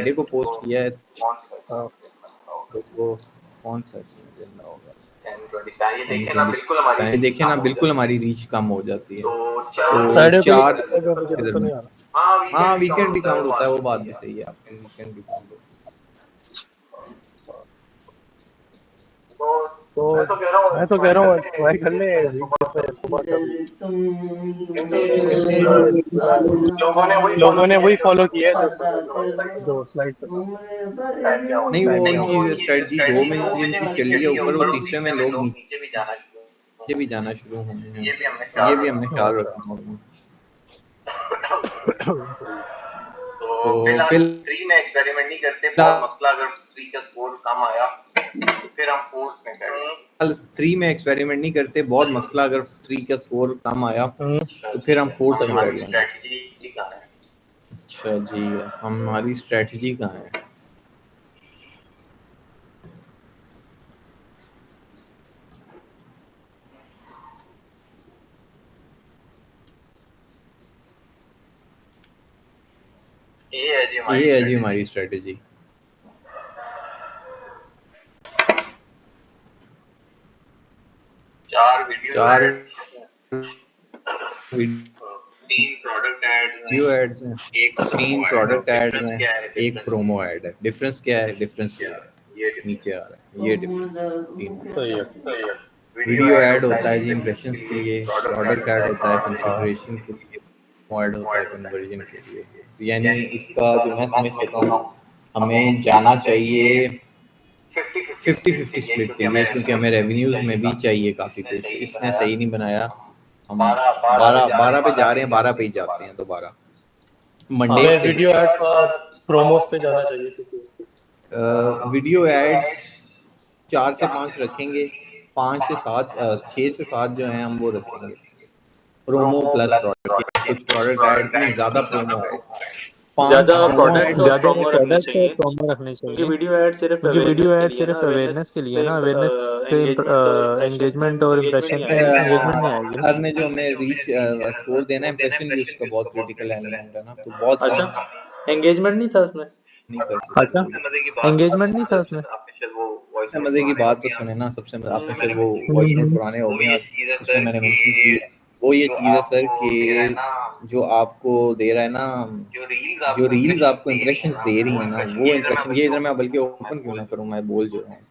Friday को post किया है, हाँ तो वो कौन सा इसमें एजेंडा होगा? 10:20 ये देखें ना, बिल्कुल हमारी देखें ना, बिल्कुल हमारी रीच कम हो जाती है। तो फ्राइडे को 4 मुझे तो नहीं आ रहा। हाँ, वीकेंड भी काउंट होता है, वो बात भी सही है आपकी, वीकेंड भी काउंट होता तो मैं तो कह रहा हूँ ट्राई कर ले सुबह कर ले। लोगों ने वही फॉलो किया है जो स्लाइड है। नहीं, वो इनकी स्ट्रेटजी 2 में इनकी चली है ऊपर, वो तीसरे में लोग नीचे भी जाना शुरू हुए हैं। ये भी हमने ख्याल रखना होगा। तो फिलहाल 3 में एक्सपेरिमेंट नहीं करते, बहुत मसला अगर 3 का स्कोर कम आया तो फिर हम फोर्स में करेंगे। 3 में एक्सपेरिमेंट नहीं करते, बहुत मसला अगर 3 का स्कोर कम आया तो फिर हम फोर्स में कर लेंगे। स्ट्रेटजी कहाँ है? अच्छा जी, हमारी स्ट्रेटजी कहाँ है? ये है जी हमारी स्ट्रेटजी। चार वीडियो एड्स हैं, 3 प्रोडक्ट एड्स हैं, 1 प्रोमो ऐड है। डिफरेंस क्या है? डिफरेंस ये है, नीचे आ रहा है, ये डिफरेंस तीनों। सही है। वीडियो ऐड होता है जी इंप्रेशंस के लिए, प्रोडक्ट ऐड होता है कंसिडरेशन के लिए, प्रोमो ऐड होता है कन्वर्जन के लिए। यानी इसका जो मैं समझ सकता हूँ, हमें जाना चाहिए 50-50 स्प्लिट के लिए, क्योंकि हमें रेवेन्यूज में भी चाहिए काफ़ी कुछ। इसने सही नहीं बनाया। हम 12 पे जा रहे हैं, 12 पे ही जाते हैं दोबारा। मंडे से वीडियो एड्स और प्रोमोस पे जाना चाहिए क्योंकि वीडियो एड्स 4 से 5 रखेंगे, 5 से 7 6 से 7 जो हैं हम वो रखेंगे प्रोमो प्लस प्रोडक्ट। कुछ प्रोडक्ट ऐड नहीं, ज़्यादा प्रोमो ऐड, ज्यादा प्रोडक्ट चाहिए प्रोमो रखने चाहिए क्योंकि वीडियो ऐड सिर्फ अवेयरनेस के लिए ना, अवेयरनेस से एंगेजमेंट और इम्प्रेशन एंगेजमेंट नहीं आएगी। सर ने जो हमें रीच स्कोर देना है, इंप्रेशन भी उसका बहुत क्रिटिकल एलिमेंट है ना, तो बहुत अच्छा, एंगेजमेंट नहीं था उसमें? नहीं कर सकते। अच्छा, एंगेजमेंट नहीं था उसमें? सबसे मजे की बात तो सुने ना, सबसे आपने शायद वो वॉइस नोट पुराने हो गए, उसमें मैंने मेंशन की है। वो ये चीज़ है सर कि जो आपको दे रहा है ना, जो रील्स आपको इंप्रेशंस दे रही है ना, वो इंप्रेशन, ये इधर मैं बल्कि ओपन क्यों ना करूं, मैं बोल जो रहा हूँ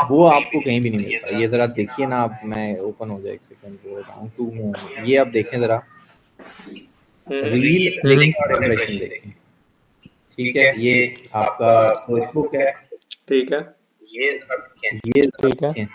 वो आपको कहीं भी नहीं मिलता। ये जरा देखिए ना आप, मैं ओपन हो जाए एक सेकंड, राउंड 2 में ये आप देखें जरा, रील देखें और इंप्रेशन देखें। ठीक है, ये आपका फेसबुक है, ठीक है, ये ठीक है,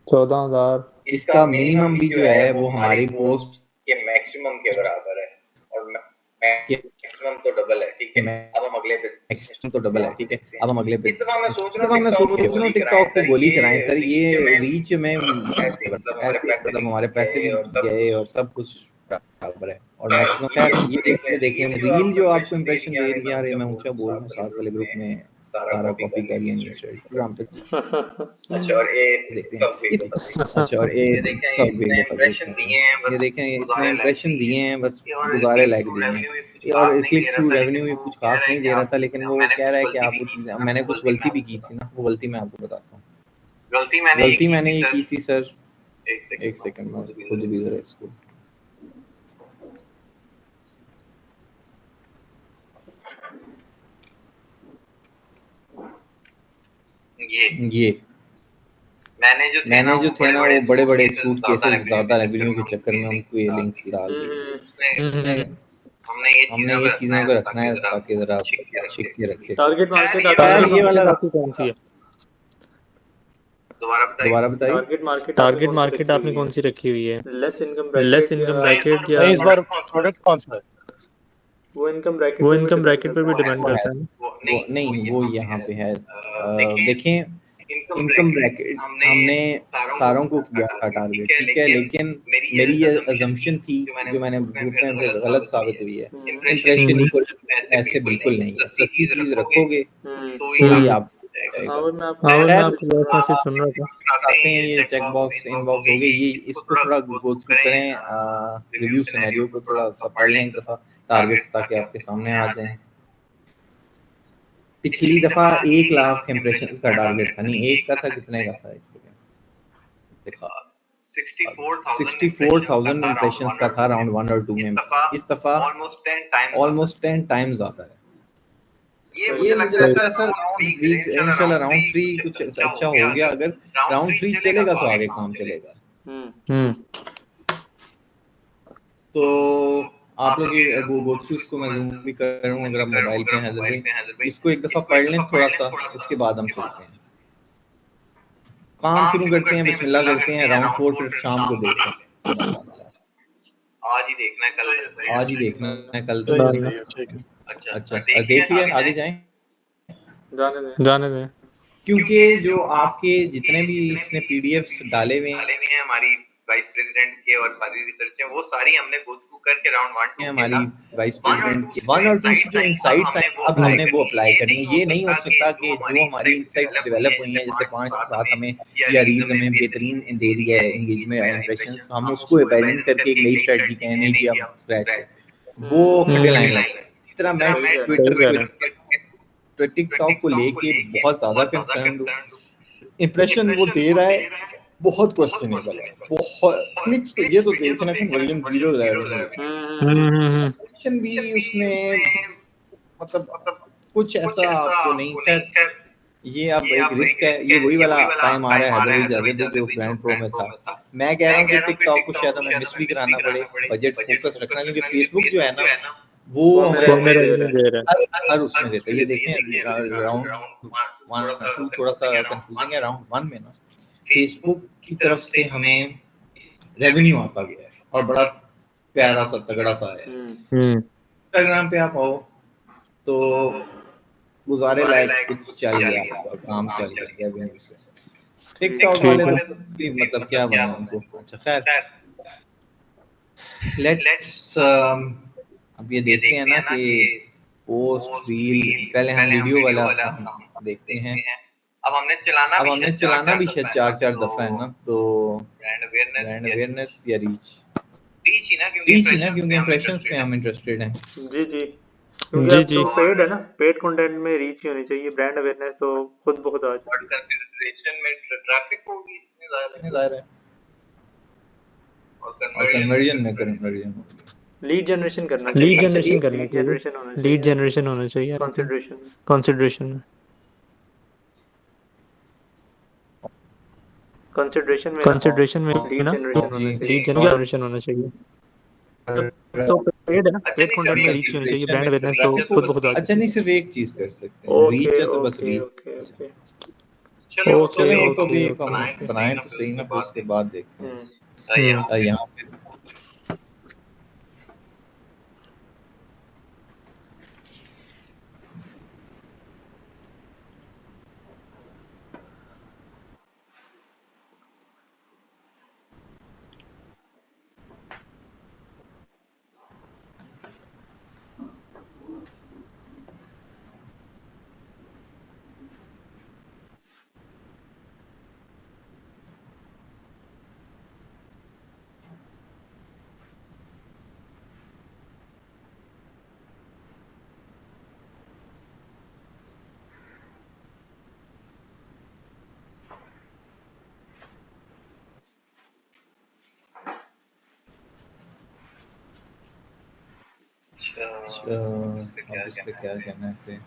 14,000 इसका मिनिमम भी जो है वो हमारी पोस्ट के मैक्सिमम के बराबर है, और मैक्सिमम तो डबल है। ठीक है, अब हम अगले पे, मैक्सिमम तो डबल है। ठीक है, अब हम अगले पे। इस दफा मैं सोच रहा हूँ टिकटॉक को गोली कराएं सर, ये रीच में ऐसे मतलब हमारे पैसे भी गए और सब कुछ बराबर है, और मैक्सिमम खैर ये देखें रील जो आपको इंप्रेशन दे रही है। यार ये मैं ऊंचा बोल रहा हूँ, साथ वाले ग्रुप में सारा कॉपी कर लिया इंस्टाग्राम पे। अच्छा, और देखते हैं, अच्छा, और ये देखें इंप्रेशन दिए हैं, ये देखें इसने इंप्रेशन दिए हैं, बस गुजारे लायक दिए हैं, और क्लिक थ्रू रेवेन्यू भी कुछ खास नहीं दे रहा था, लेकिन वो कह रहा है कि आप वो चीज़ें, मैंने कुछ गलती भी की थी ना, वो गलती मैं आपको बताता हूँ। गलती मैंने ये की थी सर, एक सेकंड में खुद भी जरा इसको, ये मैंने जो थे ना वो बड़े बड़े सूट केसेस ज़्यादा रेवेन्यू के चक्कर में उनको ये लिंक्स डाल दिए। हमने ये चीज़ों को रखना है ताकि ज़रा छिक के रखे। टारगेट मार्केट ये वाला आपकी कौन सी है? दोबारा बताइए। टारगेट मार्केट आपने कौन सी रखी हुई है? लेस इनकम ब्रैकेट या इस बार प्रोडक्ट कौन सा है? वो इनकम ब्रैकेट पर भी डिपेंड करता है ना। वो नहीं, वो यहाँ पे है। देखें इनकम ब्रैकेट हमने सारों को किया था टारगेट, ठीक है, लेकिन मेरी ये अजम्पशन थी जो मैंने ग्रुप में फिर गलत साबित हुई है। इंप्रेशन इक्वल ऐसे बिल्कुल नहीं है, सस्ती चीज रखोगे तो ये आप मैं आपकी वॉइस मैसेज सुन रहा था। आते हैं ये चेक बॉक्स इनबॉक्स हो गए, ये इसको थोड़ा गो थ्रू करें, रिव्यू सिनेरियो को थोड़ा सा पढ़ लें एक दफा, टारगेट्स ताकि आपके सामने आ जाएं। पिछली दफा 1 लाख इम्प्रेशन का टारगेट था, नहीं 1 का था, कितने का था, एक सेकंड देखा, 64,000 इम्प्रेशंस का था राउंड 1 और 2 में। इस दफा ऑलमोस्ट 10 टाइम्स ज़्यादा है। ये मुझे लगता है सर राउंड 3 इंशाल्लाह राउंड 3 कुछ अच्छा हो गया, अगर राउंड 3 चलेगा तो आगे काम चलेगा। तो आप लोग ये गो थ्रू इसको मैं जूम भी कर रहा हूँ, अगर आप मोबाइल पे हैं हैदर भाई इसको एक दफा पढ़ लें थोड़ा सा, उसके बाद हम चलते हैं, काम शुरू करते हैं, बिस्मिल्लाह करते हैं, राउंड 4 फिर शाम को देख लें, आज ही देखना है, कल तो डालना। अच्छा देख लिया, आगे जाएं। जाने दें। क्योंकि जो आपके जितने भी इसने पीडीएफ्स डाले हुए हैं हमारी वाइस प्रेसिडेंट के और सारी रिसर्च है, वो सारी हमने गो थ्रू करके राउंड 1 2 हमारी वाइस प्रेसिडेंट के 1 और 2 से जो इनसाइट्स हैं अब हमने वो अप्लाई करनी है। ये नहीं हो सकता कि जो हमारी इनसाइट्स डेवलप हुई हैं, जैसे 5 से 7 हमें या रील्स हमें बेहतरीन दे रही है एंगेजमेंट इंप्रेशंस, हम उसको अबैंडन करके एक नई स्ट्रेटजी कहें नहीं जी हम स्क्रैच से, वो खड़े लाइन लगता है। इसी तरह मैं ट्विटर टिकटॉक को लेके बहुत ज्यादा कंसर्न हूँ, इंप्रेशन वो दे रहा है बहुत क्वेश्चनेबल है, बहुत क्लिक्स तो ये तो देखना कन्वर्जन 0 रेवल्यूशन भी उसमें मतलब कुछ ऐसा आपको नहीं, खैर ये अब एक रिस्क है, ये वही वाला टाइम आ रहा है हैदर इजाजत जो ब्रांड प्रो में था। मैं कह रहा हूँ कि टिकटॉक को शायद हमें मिस भी कराना पड़े, बजट फोकस रखना, क्योंकि फेसबुक जो है ना वो हमें हर उसमें देता है। ये देखें राउंड 1 2 थोड़ा सा कंफ्यूजिंग है, राउंड 1 में ना फेसबुक की तरफ से हमें रेवेन्यू आता गया है और बड़ा प्यारा सा तगड़ा सा है। इंस्टाग्राम पे आप आओ तो गुजारे लायक कुछ चल गया, आपका काम चल गया रेवेन्यू से। टिकटॉक वाले मतलब क्या बनाए उनको, अच्छा खैर लेट्स अब ये देखते हैं ना कि पोस्ट रील, पहले हम वीडियो वाला हम देखते हैं। अब हमने चलाना भी शायद 4 दफा है ना, तो ब्रांड अवेयरनेस या रीच ही ना, क्योंकि इंप्रेशंस पे हम इंटरेस्टेड हैं। जी क्योंकि अब तो पेड है ना, पेड कंटेंट में रीच ही होनी चाहिए, ब्रांड अवेयरनेस तो खुद ब खुद आ जाती है। कंसीडरेशन में ट्रैफिक होगी इसमें ज़ाहिर है, और कन्वर्जन होगी। लीड जनरेशन करना चाहिए, लीड जनरेशन होना चाहिए कंसिडरेशन में ना लीड जनरेशन होना चाहिए। तो पेड है ना, पेड कंटेंट में रीच होनी चाहिए, ब्रांड अवेयरनेस तो खुद ब खुद आ जाती है। अच्छा नहीं, सिर्फ एक चीज कर सकते हैं, रीच है तो बस रीच। चलो तो भी बनाएं तो सही ना, फिर उसके बाद देखते हैं। यहाँ पे अब इस पे क्या कहना है इसे,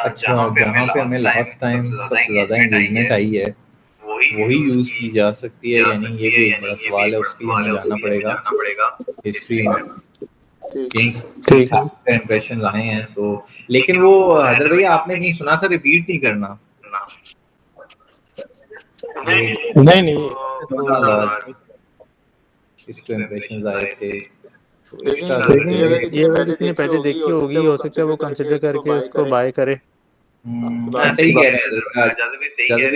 अच्छा, जहाँ पे हमें लास्ट टाइम सबसे ज़्यादा एंगेजमेंट आई है वही यूज़ की जा सकती है, यानी ये भी एक बड़ा सवाल है, उसके लिए हमें जानना पड़ेगा हिस्ट्री में किंग ठीक है। का इंप्रेशन लाए हैं। तो लेकिन वो हैदर भैया आपने कहीं सुना था, रिपीट नहीं करना। नहीं तो इसको इंप्रेशन आए थे तो इसका लेकिन ये अगर किसी ने पहले देखी होगी, हो सकता है वो कंसिडर करके उसको बाय करे। सही कह रहे हैं, ज़्यादा भी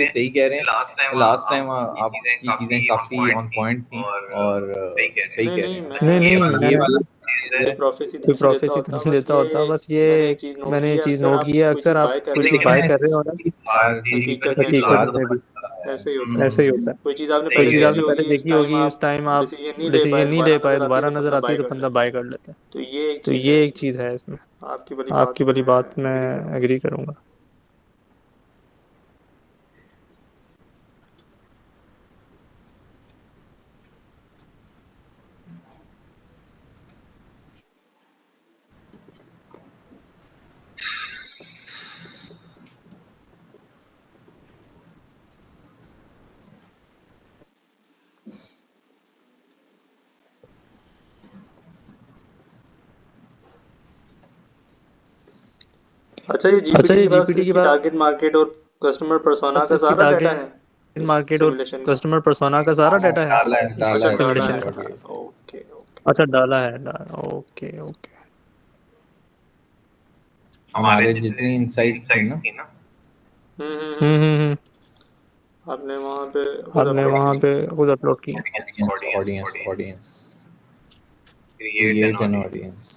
सही कह रहे हैं। लास्ट टाइम आपकी चीज़ें काफ़ी ऑन पॉइंट थी और सही कह रहे हैं। नहीं मैं ये वाला कोई प्रोफेसी तो नहीं देता होता, बस ये मैंने ये चीज़ नोट की है, अक्सर आप कोई चीज़ बाय कर रहे हो ना, हकीकत में भी ऐसे ही होता है। कोई चीज़ आपने पहले देखी होगी, उस टाइम आप डिसीजन नहीं ले पाए, दोबारा नजर आती है तो बंदा बाय कर लेता है। तो ये एक चीज़ है इसमें। आपकी वाली बात मैं एग्री करूंगा। अच्छा, ये अच्छा, ये जीपीटी जीपीटी की के टारगेट मार्केट और कस्टमर पर्सोना का इसकी सारा डाटा है टारगेट मार्केट और सिमुलेशन का। कस्टमर पर्सोना का सारा डाटा है डाला है अच्छा, डाला सिमुलेशन है। का। Okay okay. अच्छा, ओके ओके। हमारे जितनी इनसाइट्स थी ना, हम्म। हम्म। आपने वहाँ पे खुद आपने अपलोड वहाँ की। पे खुद अपलोड की। Audience create an audience.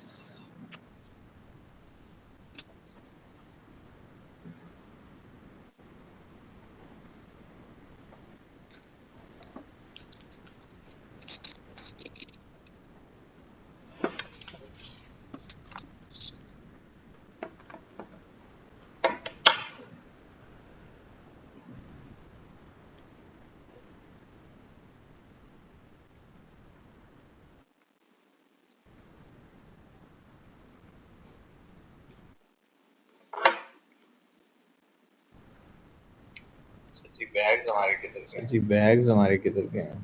जी बैग्स हमारे किधर गए हैं?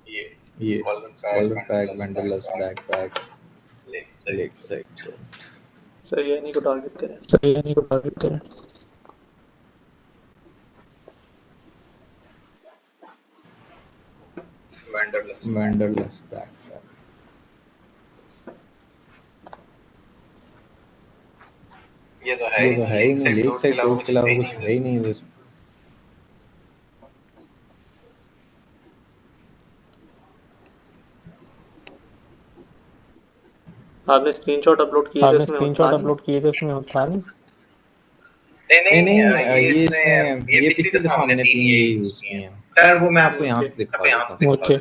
ये scholar pack, wanderless backpack, lake side. सही है, इन्हीं को टारगेट करें। सही है, नहीं को टारगेट करें। वेंडरलेस बैकपैक। ये तो है ही नहीं, लेक साइड टूर के अलावा कुछ है ही नहीं इधर। आपने स्क्रीनशॉट अपलोड किए थे, आपने उसमें था स्क्रीनशॉट नहीं। अपलोड किए थे, उसमें था नहीं। नहीं, ये इसने ये पिछली दफा हमने 3 यही यूज किए हैं। खैर वो मैं आपको यहाँ से दिखा देता हूँ। ओके।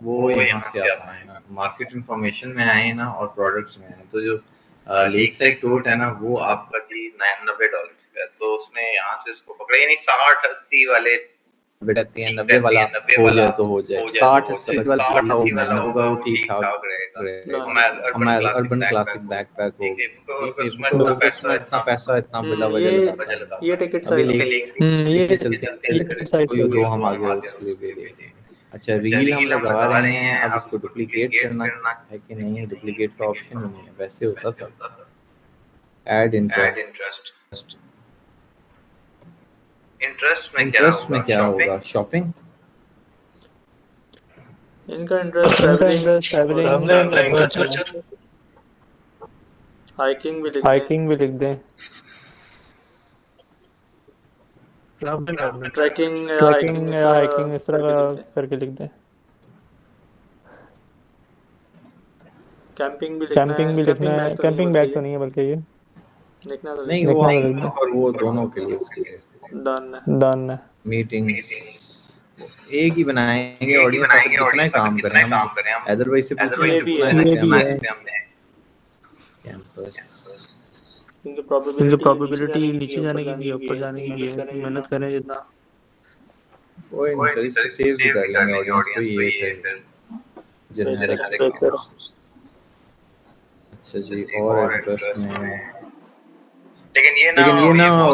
वो यहाँ से आप आए ना, मार्केट इंफॉर्मेशन में आए ना और प्रोडक्ट्स में आए, तो जो लेक साइड टोट है ना, वो आपका जी $90 का है। तो उसने यहाँ से इसको पकड़ा, यानी 60-80 वाले बेटती हैं, 90 वाला हो जाए तो हो जाए। 60-80 वाला होगा, वो ठीक ठाक रहेगा। हमारा अर्बन क्लासिक बैकपैक हो, ठीक है, तो उसमें इतना पैसा इतना बड़ा वजह लगाता है। ये टिकट अभी साइज लेक सही। ये चलते ये साइड तो ये दो हम आगे उसके लिए भी देखेंगे। अच्छा, रील हम लगा रहे हैं, अब इसको डुप्लीकेट करना है कि नहीं? डुप्लीकेट का ऑप्शन ही नहीं है, वैसे होता था। ऐड इंटरेस्ट में क्या होगा? शॉपिंग। इनका इंटरेस्ट इनका ट्रैवलिंग, इंटरेस्ट ट्रैवलिंग, हाइकिंग भी लिख दें। हाइकिंग भी लिख दें। ट्रैकिंग ट्रैकिंग या ट्रैकिंग या हाइकिंग इस तरह का करके लिख दें। कैंपिंग भी लिखना है। कैंपिंग भी लिखना है। कैंपिंग बैग तो नहीं है बल्कि ये लिखना तो नहीं, वो और वो दोनों के लिए उसके लिए डन है। डन है। मीटिंग एक ही बनाएंगे। ऑडियंस आखिर कितना ही काम करें हम, अदरवाइज से पूछेंगे ये भी कितना है। इस ये पे भी हमने है। कैंपस क्योंकि प्रोबेबिलिटी नीचे जाने की भी है, ऊपर जाने की भी है, तो मेहनत करें जितना। कोई नहीं सर, इसको सेव भी कर लेंगे ऑडियंस को, ये फिर जेनेरिक बेहतर। अच्छा जी, और इंटरेस्ट में लेकिन ये ना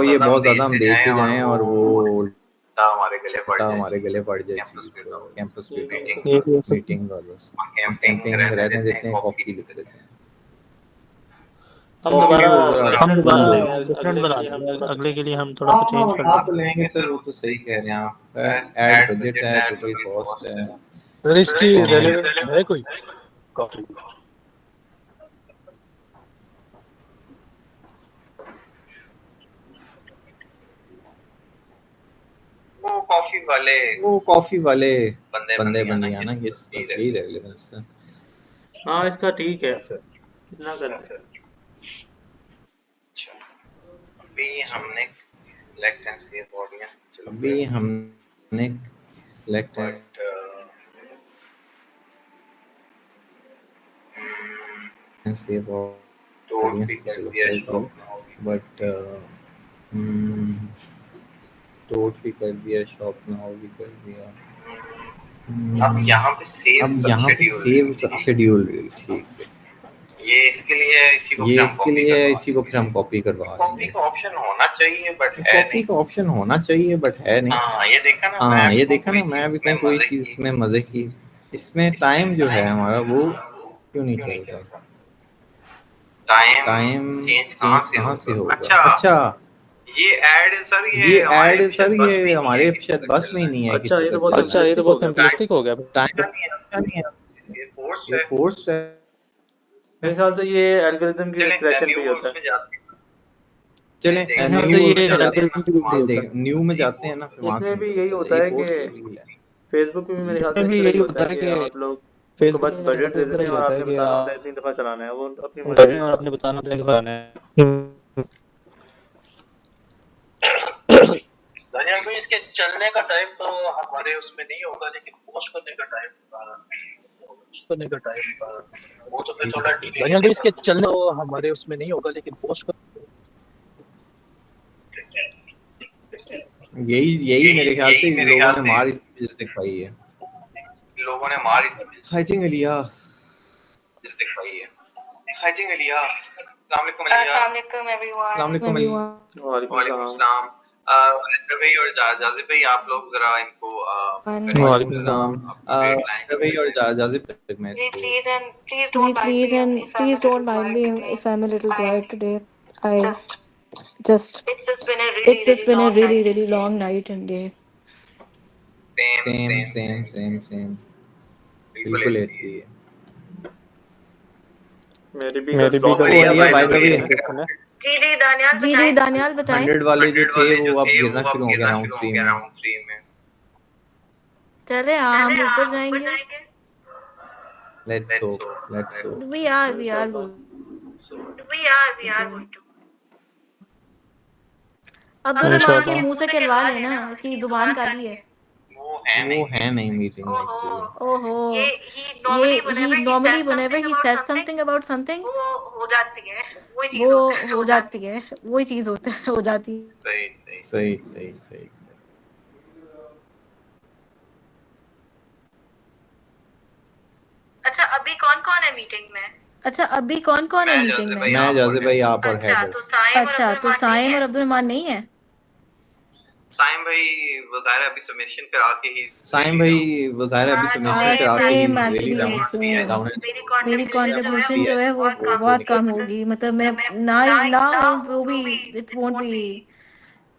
ये बहुत ज्यादा हम देखते जाएं और वो उल्टा हमारे गले पड़ जाए हमारे गले पड़ जाए कैंपस चीज, पे तो तो कैंपस पे मीटिंग ये भी हो सकता मीटिंग का बस कैंपिंग कैंपिंग रहने रहने देते देते हैं, हैं, कॉफी कॉफी लिख लेते हैं। हम कॉफी दोबारा वो जरा हम दोबारा लेंगे, डिफरेंट अगले के बना लिए हम देंगे, थोड़ा अगले के लिए हम थोड़ा सा चेंज कर हाँ लेंगे। तो लेंगे सर, वो तो सही कह रहे हैं आप। ऐड बजट है, टोटल कॉस्ट है। सर इसकी रेलेवेंस है कोई कॉफी? वो कॉफी वाले बंदे बंदे बन बन गया गया ना, ये बस बस यही यही रेलेवेंस है। हाँ इसका ठीक है, कितना कर अच्छा, अभी हमने सिलेक्ट एंड सेव ऑडियंस चलो अभी हमने सिलेक्ट बट एंड सेव टोट ऑडियंस भी तो कर चलो दिया कर शॉप दी, बट टोट भी कर दिया, शॉप नाउ भी कर दिया। अब यहाँ पे सेव अब का यहाँ पे शेड्यूल सेव का शेड्यूल ठीक है, ये इसके लिए इसी को फिर ये हम इसके कॉपी लिए करवा इसी को फिर हम कॉपी करवा कॉपी लेंगे। का ऑप्शन होना चाहिए बट है कॉपी नहीं। का ऑप्शन होना चाहिए बट है नहीं। हाँ ये देखा ना, हाँ ये देखा कोई ना, मैं चीज भी में कहूँ कोई मजे चीज की में मजे की, इसमें टाइम जो है हमारा वो क्यों नहीं चल रहा। टाइम चेंज चेंज से कहाँ से होगा? होगा। अच्छा ये ऐड सर ये हमारे ऐड सर, शायद बस में ये नहीं है हमारे किसी शायद को बस चल में ही रहा नहीं है अच्छा किसी ये का तो बहुत चल रहा है। ये तो बहुत सिंपलिस्टिक हो गया। टाइम अच्छा नहीं है, ये फोर्स ये है। फोर्स्ड है। मेरे ख्याल से ये एल्गोरिथम की चलें एक्सप्रेशन पे न्यू ही होता है। उसमें जाते हैं। चलें मेरे ख्याल न्यू से ये उसमें जाते हैं, एल्गोरिथम पे ये ही होता देख है। न्यू में जाते हैं ना, फिर वहां से इसमें नहीं भी पता यही चलता होता ये है कि पोस्ट रील है। फेसबुक पे भी मेरे ख्याल से इसमें इस भी तरह ही यही होता है कि आप लोग को फेसबुक बस पे मेरे ख्याल बजट से दे इस तरह देते ही हैं और होता है आपने कि बताना होता है आप इतनी दफा चलाना है, वो अपनी मर्जी बजट से और चलाते अपने हैं। बताना होता है दिखाना है। दनियाल भाई इसके चलने का टाइम तो हमारे उसमें नहीं होगा, लेकिन पोस्ट करने का टाइम करने का टाइम वो तो फिर ठीक थोड़ा है डिले दनियाल भाई इसके चलने तो हमारे उसमें नहीं होगा, लेकिन पोस्ट यही मेरे ख्याल से मेरे लोगों ख्याल ने से मार इसी वजह से खाई है। लोगों ने मार आई थिंक अलिया। जैसे खाई है। हाय जी अलिया, अस्सलाम वालेकुम एवरीवन। अस्सलाम वालेकुम वालेकुम वालेकुम सलाम। सलाम। अनवर भाई और जाजिब भाई आप लोग जरा इनको वालेकुम वालेकुम सलाम। सलाम। अनवर भाई और जाजिब तक मैं जी इसको please Ji, don't mind please me and if I am please a little don't mind quite me today. if I'm a little I quiet today. I just just it's just been a it's really just really been a long really night. really long night and day. Same same same same same same same same बिल्कुल बिल्कुल ऐसी है। ऐसी है। मेरी भी कल मेरी भी फ्लॉप कल ओ हुई है Aliya by by the the way way, जी दानियाल जी बताएं। दानियाल बताएं। 100 वाले जो 100 थे वाले जो वो अब थे गिरना वो अब शुरू हो गए गिरना राउंड शुरू हो 3 गया में। राउंड 3 में। चले हम ऊपर जाएंगे। जाएंगे। Let's let's hope, hope let's let's hope. We are इंशाल्लाह। going so we are to. Going to. Abdul Rahman के इंशाल्लाह। मुंह से कहलवा लेना, उसकी जुबान काली है। वो है नहीं मीटिंग में एक्चुअली। ओहो, ये ये normally he whenever he normally says whenever something he about says something something about something वो हो जाती है, वही वो चीज होता है, हो हो जाती जाती है, वही चीज होता है, हो जाती है। सही सही सही सही सही सही। अच्छा अभी कौन कौन है मीटिंग में? अच्छा अभी कौन कौन है मैं मीटिंग जाजिब में? भाई मैं आप और जाजिब भाई, आप और अच्छा हैदर। तो साइम और अच्छा अब्दुल तो रहमान नहीं साइम है। और अब्दुल रहमान नहीं है। साइम भाई वो ज़ाहिर है अभी सबमिशन करा के ही साइम भाई वो ज़ाहिर है अभी सबमिशन करा के ही same really actually down same. Down मेरी मेरी कंट्रीब्यूशन जो है कंट्रीब्यूशन वो जो है वो बहुत कम बहुत होगी, कम मतलब होगी, मतलब मैं मैं ना ना हूँ हूँ वो तो भी भी इट वोंट बी।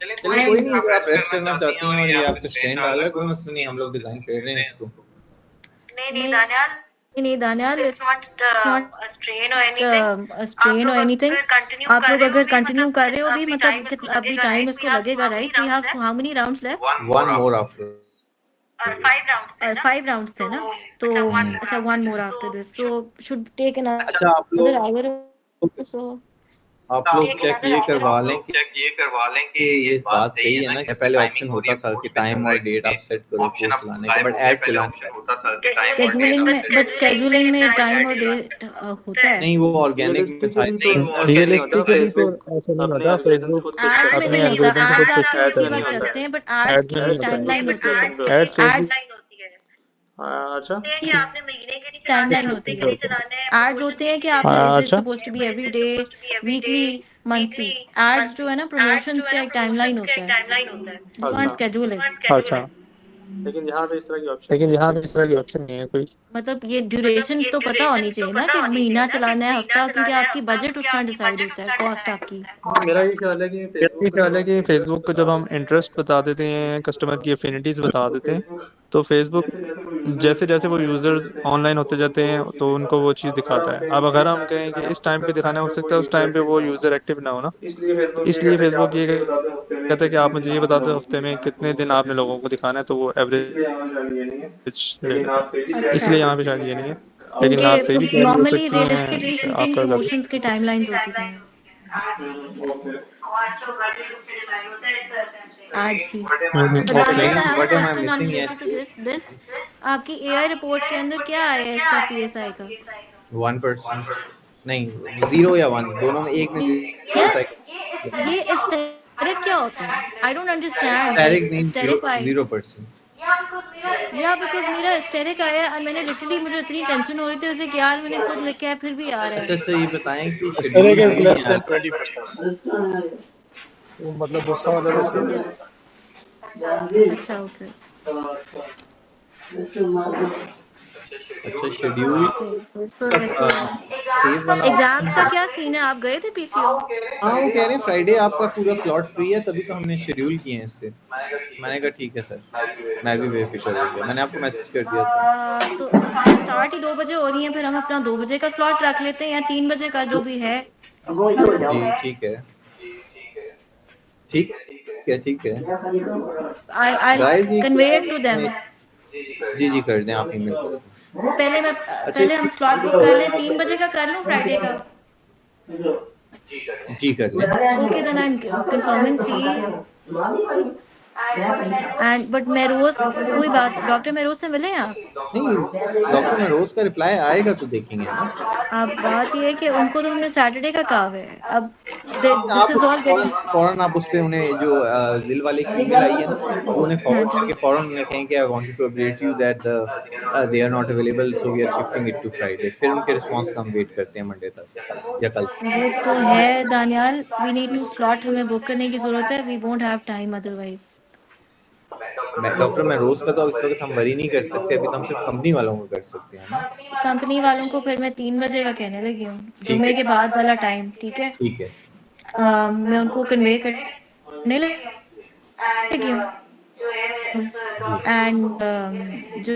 चलिए चलिए कोई कोई नहीं, नहीं, आप अगर आप रेस्ट रेस्ट करना करना चाहती हैं चाहती हैं और और ये ये आपका आपका स्ट्रेन स्ट्रेन डाल डाल रहा रहा है, है, कोई कोई मसला मसला नहीं, नहीं, हम हम लोग लोग डिजाइन डिजाइन कर कर रहे रहे हैं हैं इसको। इसको। नहीं दानियाल नहीं Daniyal it's not it's not a strain और एनीथिंग। a आप strain or लोग anything. अगर कंटिन्यू आप कर लोग रहे हो अगर भी, कंटिन्यू मतलब कर रहे हो भी, अभी मतलब टाइम इसको अभी लगेगा, टाइम राइट? वी इसको हैव लगेगा, how many right? We rounds have left? How many rounds left? One one more more after after this. 5 rounds थे और ना? 5 राउंड्स थे तो ना, तो अच्छा वन मोर अच्छा आफ्टर वन दिस, मोर तो after this, so should should take अच्छा आप another लोग hour or so. आप लोग चेक ये करवा लें कि कि ये बात सही है ना कि पहले ऑप्शन होता था कि टाइम और डेट आप सेट करो पोस्ट चलाने का, बट ऐड चलाने का स्केड्यूलिंग में टाइम और डेट होता है। नहीं, वो ऑर्गेनिक में था। रियलिस्टिकली तो ऐसा नहीं होता। फेसबुक एड्स में अपने नहीं होता, एल्गोरिदम से एड्स खुद आपके पुश उसी करता वक्त है। चलते हैं, बट एड्स एड्स में की नहीं एक होता टाइमलाइन होती है। है। एड्स फेसबुक अच्छा टाइमलाइन होती है। एड्स होते हैं कि आपने इज इट अच्छा suppose to be every day, weekly, monthly. Ads जो है ना प्रमोशंस का एक टाइमलाइन होता है। यू कांट अच्छा स्केड्यूल इट। अच्छा। लेकिन यहाँ पे इस तरह की ऑप्शन नहीं है कोई। मतलब ये ड्यूरेशन तो पता होनी चाहिए ना कि महीना चलाना है, हफ्ता, क्योंकि आपकी बजट उस तरह डिसाइड होता है, कॉस्ट आपकी। मेरा ये ख्याल है कि फेसबुक को जब हम इंटरेस्ट बता देते हैं, कस्टमर की एफिनिटीज बता देते हैं, तो फेसबुक जैसे जैसे वो यूजर्स ऑनलाइन होते जाते हैं तो उनको वो चीज़ दिखाता है। अब अगर हम कहें कि इस टाइम पे दिखाना, हो सकता है उस टाइम पे वो यूजर एक्टिव ना हो ना, इसलिए फेसबुक ये कहता है कि आप मुझे ये बता दो हफ्ते में कितने दिन आपने लोगों को दिखाना है, तो वो एवरेज ले लेता है। अच्छा, इसलिए यहाँ पे शायद ये नहीं है, लेकिन आप सही भी क्योंकि कह रही हो नॉर्मली सकती रियलिस्टिकली हैं स्पीकिंग आपका ज़्यादा। प्रमोशंस की टाइमलाइंस होती हैं एड्स की। But okay. Daniel, I have a what am I question on missing related to yet? this आपकी एआई रिपोर्ट के अंदर क्या आया है इसका पीएसआई का? 1% नहीं, 0 या 1 दोनों में, एक में यार 0 ये एस्टेरिक क्या होता है? I don't understand like direct mean asterisk I 0%। या बिकॉज मेरा एस्टेरिक आया है और मैंने लिटरली, मुझे इतनी टेंशन हो रही थी उसे कि यार मैंने खुद लिखा है फिर भी आ रहा अच्छा है। अच्छा, ये बताएं कि इस तरह शेड्यूल के क्यों नहीं लेस आ देन रहा? 20%। वो मतलब उसका मतलब ऐसे होता जिस है। अच्छा ओके अच्छा, शेड्यूल ओके, तो सो का वैसे सेव वाला एग्जाम्स का ऑप्शन। क्या सीन है? आप गए थे पीसीओ? हाँ, वो कह रहे हैं फ्राइडे आपका पूरा स्लॉट फ्री है, तभी तो हमने शेड्यूल किए हैं इससे। मैंने कहा ठीक है सर, मैं भी बेफिक्र हो गया, मैंने आपको मैसेज कर दिया था। तो स्टार्ट ही 2 बजे हो रही है, फिर हम अपना 2 बजे का स्लॉट रख लेते हैं या 3 बजे का, जो भी है। जी ठीक है, ठीक है, ठीक है। आई गाइस ये कन्वे इट टू देम। जी जी कर दें, आप ईमेल कर दें। अच्छा, पहले हम स्लॉट बुक कर लें, 3 बजे का कर लूं फ्राइडे का। जी कर लें। Okay then I am confirming 3। And but मेरोज, वही बात, डॉक्टर मेरोज से मिले हैं आप? नहीं, डॉक्टर में रोज का रिप्लाई आएगा तो देखेंगे ना। अब बात ये है कि उनको तो हमने सैटरडे का कहा हुआ है। अब दिस आप इज ऑल फौरन गेटिंग। फौरन आप उस पे उन्हें जो जिल वाले की ईमेल आई है ना, वो उन्हें हाँ फॉरवर्ड जी, करके फौरन उन्हें कहें कि I wanted to update you that they are not available, so we are shifting it to Friday. फिर उनके रिस्पांस का हम वेट करते हैं मंडे तक या कल। वो तो है Daniyal, we need to slot, हमें बुक करने की जरूरत है, we won't have time otherwise. Doctor मैं रोज का तो इस वक्त हम वरी नहीं कर सकते, अभी तो हम सिर्फ कंपनी वालों को कर सकते हैं ना। कंपनी वालों को फिर मैं 3 बजे का कहने लगी हूँ, ठीक जुम्मे है, के बाद वाला टाइम, ठीक है। ठीक है। मैं उनको कन्वे करने लगी हूँ। जी एंड जो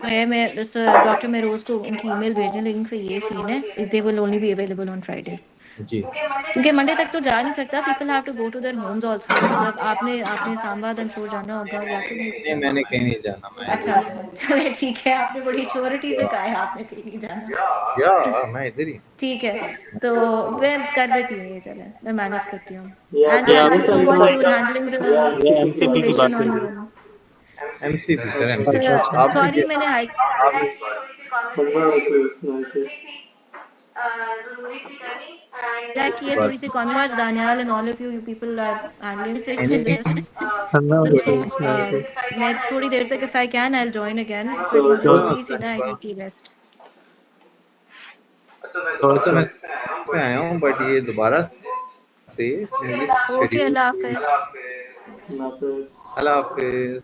है, मैं डॉक्टर मेरोज को उनकी ईमेल भेजने लगी फिर ये सीन है, they will only be available on Friday. जी। क्योंकि मंडे तक तो जा नहीं सकता, people have to go to their homes also. मतलब आपने आपने सांबा आई एम श्योर जाना होगा, यासिर ने। नहीं, मैंने कहीं नहीं जाना, मैं अच्छा अच्छा, चलिए ठीक है, आपने बड़ी श्योरिटी से कहा है आपने कहीं नहीं जाना। या मैं इधर ही। ठीक है, तो मैं कर लेती हूँ ये, चले मैं मैनेज करती हूँ। एंड ये थैंक यू आपका सो मच फॉर हैंडलिंग ये द एमसीपी की बात सिमुलेशन ऑन करी। Your own. MCP sir, MCP अच्छा अच्छा। आपने सॉरी मैंने हाई आपने लाइक की है थोड़ी सी converse Daniyal and all of you people are handling नहीं सेशन। नहीं, सो मैं थोड़ी देर तक, if I can I will join again, but मुझे नो नो थोड़ी सी सर। ना आई नीड टू रेस्ट। अच्छा, मैं इसमें आया हूँ, बट ये दोबारा से इंग्लिश ओके, शेड्यूल। अल्लाह हाफिज। अल्लाह हाफिज।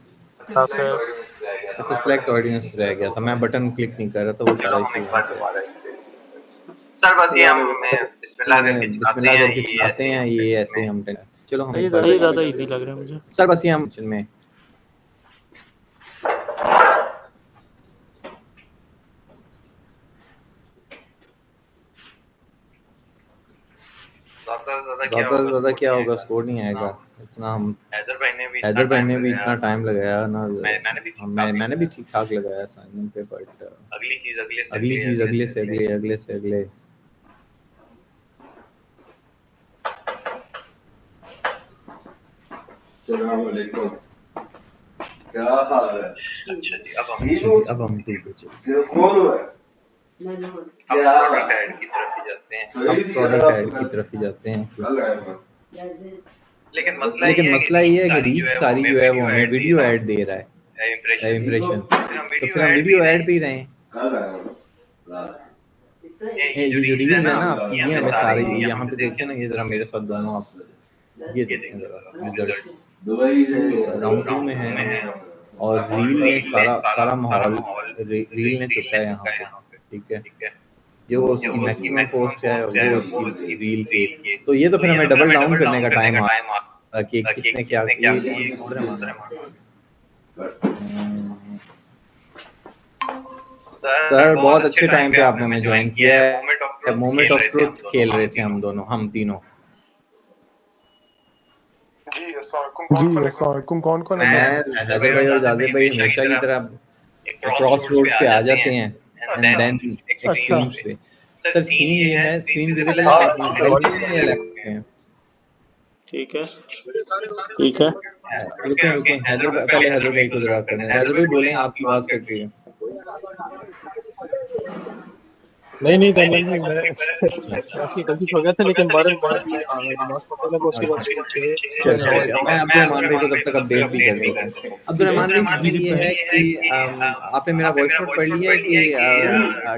अच्छा, सिलेक्ट ऑडियंस रह गया था, मैं बटन क्लिक नहीं कर रहा था, वो सारा इशू वहाँ से है। सर बस ये हम बिस्मिल्लाह करके हमें चलाते बिस्मिल्लाह हैं, करके ये चलाते ऐसे हैं, हम ये टेंशन ऐसे में। हम चलो हम एक ये बार ज्यादा इजी लग रहा है मुझे। सर, बस ये हम में ज्यादा से ज्यादा क्या होगा, स्कोर नहीं आएगा इतना। हम हैदर भाई ने भी इतना टाइम लगाया ना, मैंने भी ठीक ठाक लगाया असाइनमेंट पे, बट अगली चीज अगले से अगले, अगले से अगले। क्या हाल है? अच्छा जी, अब अब हम 2 पे चलते तेरा कौन है? क्या हैं। प्रोडक्ट ऐड की तरफ ही जाते हैं। अब प्रोडक्ट ऐड की तरफ ही जाते हैं लेकिन मसला ये है कि रीच सारी जो है वो हमें वीडियो ऐड दे रहा है इम्प्रेशन, तो फिर हम वीडियो ऐड भी रहे हैं। ये जो रील्स है ना आपकी, ये हमें सारे यहाँ पे देखें ना, ये जरा मेरे साथ दोनों आप ये देखें जरा रिजल्ट। तो राउंड 2 में है और रील ने सारा माहौल रील ने चुका है यहाँ पे, ठीक है। ये वो उसकी मैक्सिमम पोस्ट है, वो उसकी रील के, तो ये तो फिर हमें डबल डाउन करने का टाइम आ कि किसने क्या सर बहुत अच्छे टाइम पे आपने हमें ज्वाइन किया है। मोमेंट ऑफ ट्रुथ खेल रहे थे हम दोनों, हम तीनों। जी अस्सलाम कौन कौन है? मैं, हैदर भाई और जाजिब भाई हमेशा की तरह क्रॉस रोड्स पे आ जाते हैं एंड देन एक्सट्रीम्स पे। सर सीन ये है, स्क्रीन विजिबल है। ठीक है रुके पहले हैदर भाई को जरा करने। हैदर भाई बोलें, आपकी आवाज कट रही है। नहीं मैं ऐसी गलती हो गया था, लेकिन नमाज पढ़ने को उसके बाद मैं अब्दुलरहमान भाई को तब तक अपडेट भी कर देता हूँ। अब्दुलरहमान भाई ये है कि आपने मेरा वॉइस नोट पढ़ लिया है कि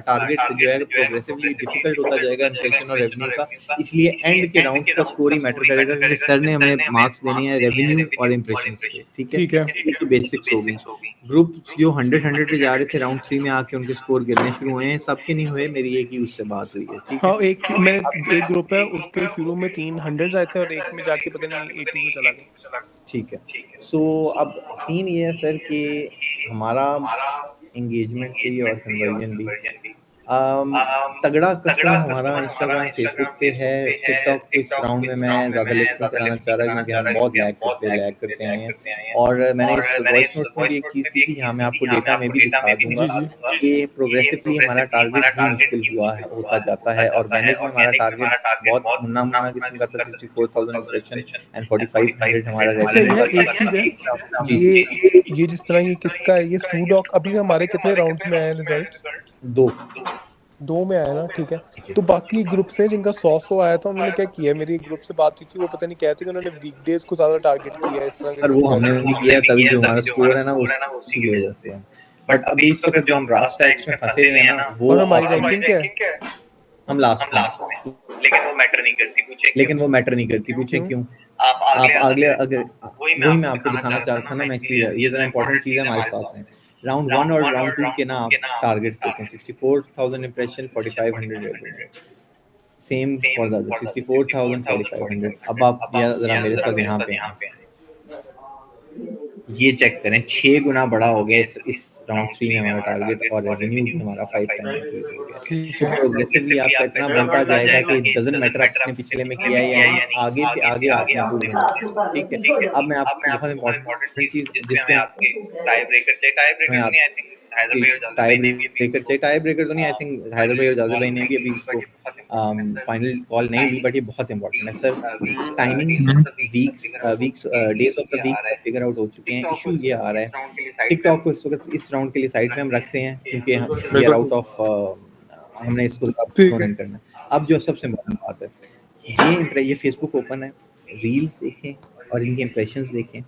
टारगेट जो है प्रोग्रेसिवली डिफिकल्ट होता जाएगा इम्प्रेशन और रेवेन्यू का, इसलिए एंड के राउंड्स का स्कोर ही मैटर करेगा, क्योंकि सर ने हमें मार्क्स देने हैं रेवेन्यू और इम्प्रेशन पे, ठीक है। ये बेसिक्स हो गई। ग्रुप जो 100 पे जा रहे थे राउंड 3 में आके उनके स्कोर गिरने शुरू हुए हैं, सबके नहीं हुए, मेरी एक ही उससे बात हुई है, ठीक है। हाँ, एक ग्रुप है, उसके शुरू में 300 आए थे और एक में जाके पता नहीं 80 में चला गया। ठीक है। सो अब सीन ये है सर कि हमारा एंगेजमेंट भी और कन्वर्जन भी तगड़ा कस्टम हमारा इंस्टाग्राम फेसबुक पे है। टिकटॉक को इस राउंड में मैं ज़्यादा लिफ्ट नहीं कराना चाह रहा, क्योंकि हम बहुत लैग करते आए हैं। और मैंने इस वॉइस नोट में भी एक चीज़ की थी, यहाँ मैं आपको डेटा में भी दिखा दूंगा कि प्रोग्रेसिवली हमारा टारगेट भी मुश्किल होता जाता है। ऑर्गेनिक में हमारा टारगेट बहुत मुन्ना किस्म का था, 64,000 इंप्रेशन एंड 4500 हमारा रेवेन्यू। एक चीज है, ये जिस तरह ये किसका है, ये स्टूडॉक अभी हमारे कितने राउंड्स में आए रिजल्ट? 2 में आया ना, ठीक है। तो बाकी ग्रुप से जिनका 100 आया था, उन्होंने क्या किया? मेरी एक ग्रुप से बात हुई थी, वो पता नहीं कहते कि उन्होंने वीकडेज को ज्यादा टारगेट किया है, इस तरह पर वो हमने नहीं किया, तभी जो हमारा स्कोर है ना वो उसी की वजह से है। बट अभी इस वक्त जो हम रास्ता एक्स में फंसे हुए हैं ना, वो और हमारी रैंकिंग क्या है? हम लास्ट में, लेकिन वो मैटर नहीं करती। पूछे क्यों? आप अगले वही मैं आपको दिखाना चाह रहा था ना, मैं इसलिए ये जरा इंपॉर्टेंट चीज है हमारे साथ में। राउंड 1 और राउंड 2 के ना आप टारगेट्स देखें, 64,000 impression, 4500 revenue, same for the 64,000 4500। अब आप जरा मेरे साथ यहाँ पे ये चेक करें, 6 गुना बड़ा हो गया इस राउंड 3 में हमारा टारगेट, और रेवेन्यू भी हमारा 5 टाइम इंक्रीज हो गया। प्रोग्रेसिवली आपका इतना बढ़ता जाएगा कि इट डजंट मैटर आपने पिछले में किया है या नहीं, आगे से आगे आपने इम्प्रूवमेंट, ठीक है। अब मैं आपको बहुत इंपॉर्टेंट चीज जिसमें आपके टाई ब्रेकर तो नहीं, आई थिंक हैदर भाई और जाजिब भाई ने भी अभी इसको फाइनल कॉल नहीं ली, बट ये बहुत इंपॉर्टेंट है sir. Timing weeks days of the week figure out हो चुके हैं। इशू ये आ रहा है, टिकटॉक को इस वक्त इस राउंड के लिए साइड में हम रखते हैं, क्योंकि वी आर आउट ऑफ, हमने इसको इग्नोर करना। अब जो सबसे इम्पोर्टेंट बात है, ये फेसबुक ओपन है, रील्स देखें और इनके इंप्रेशंस देखें,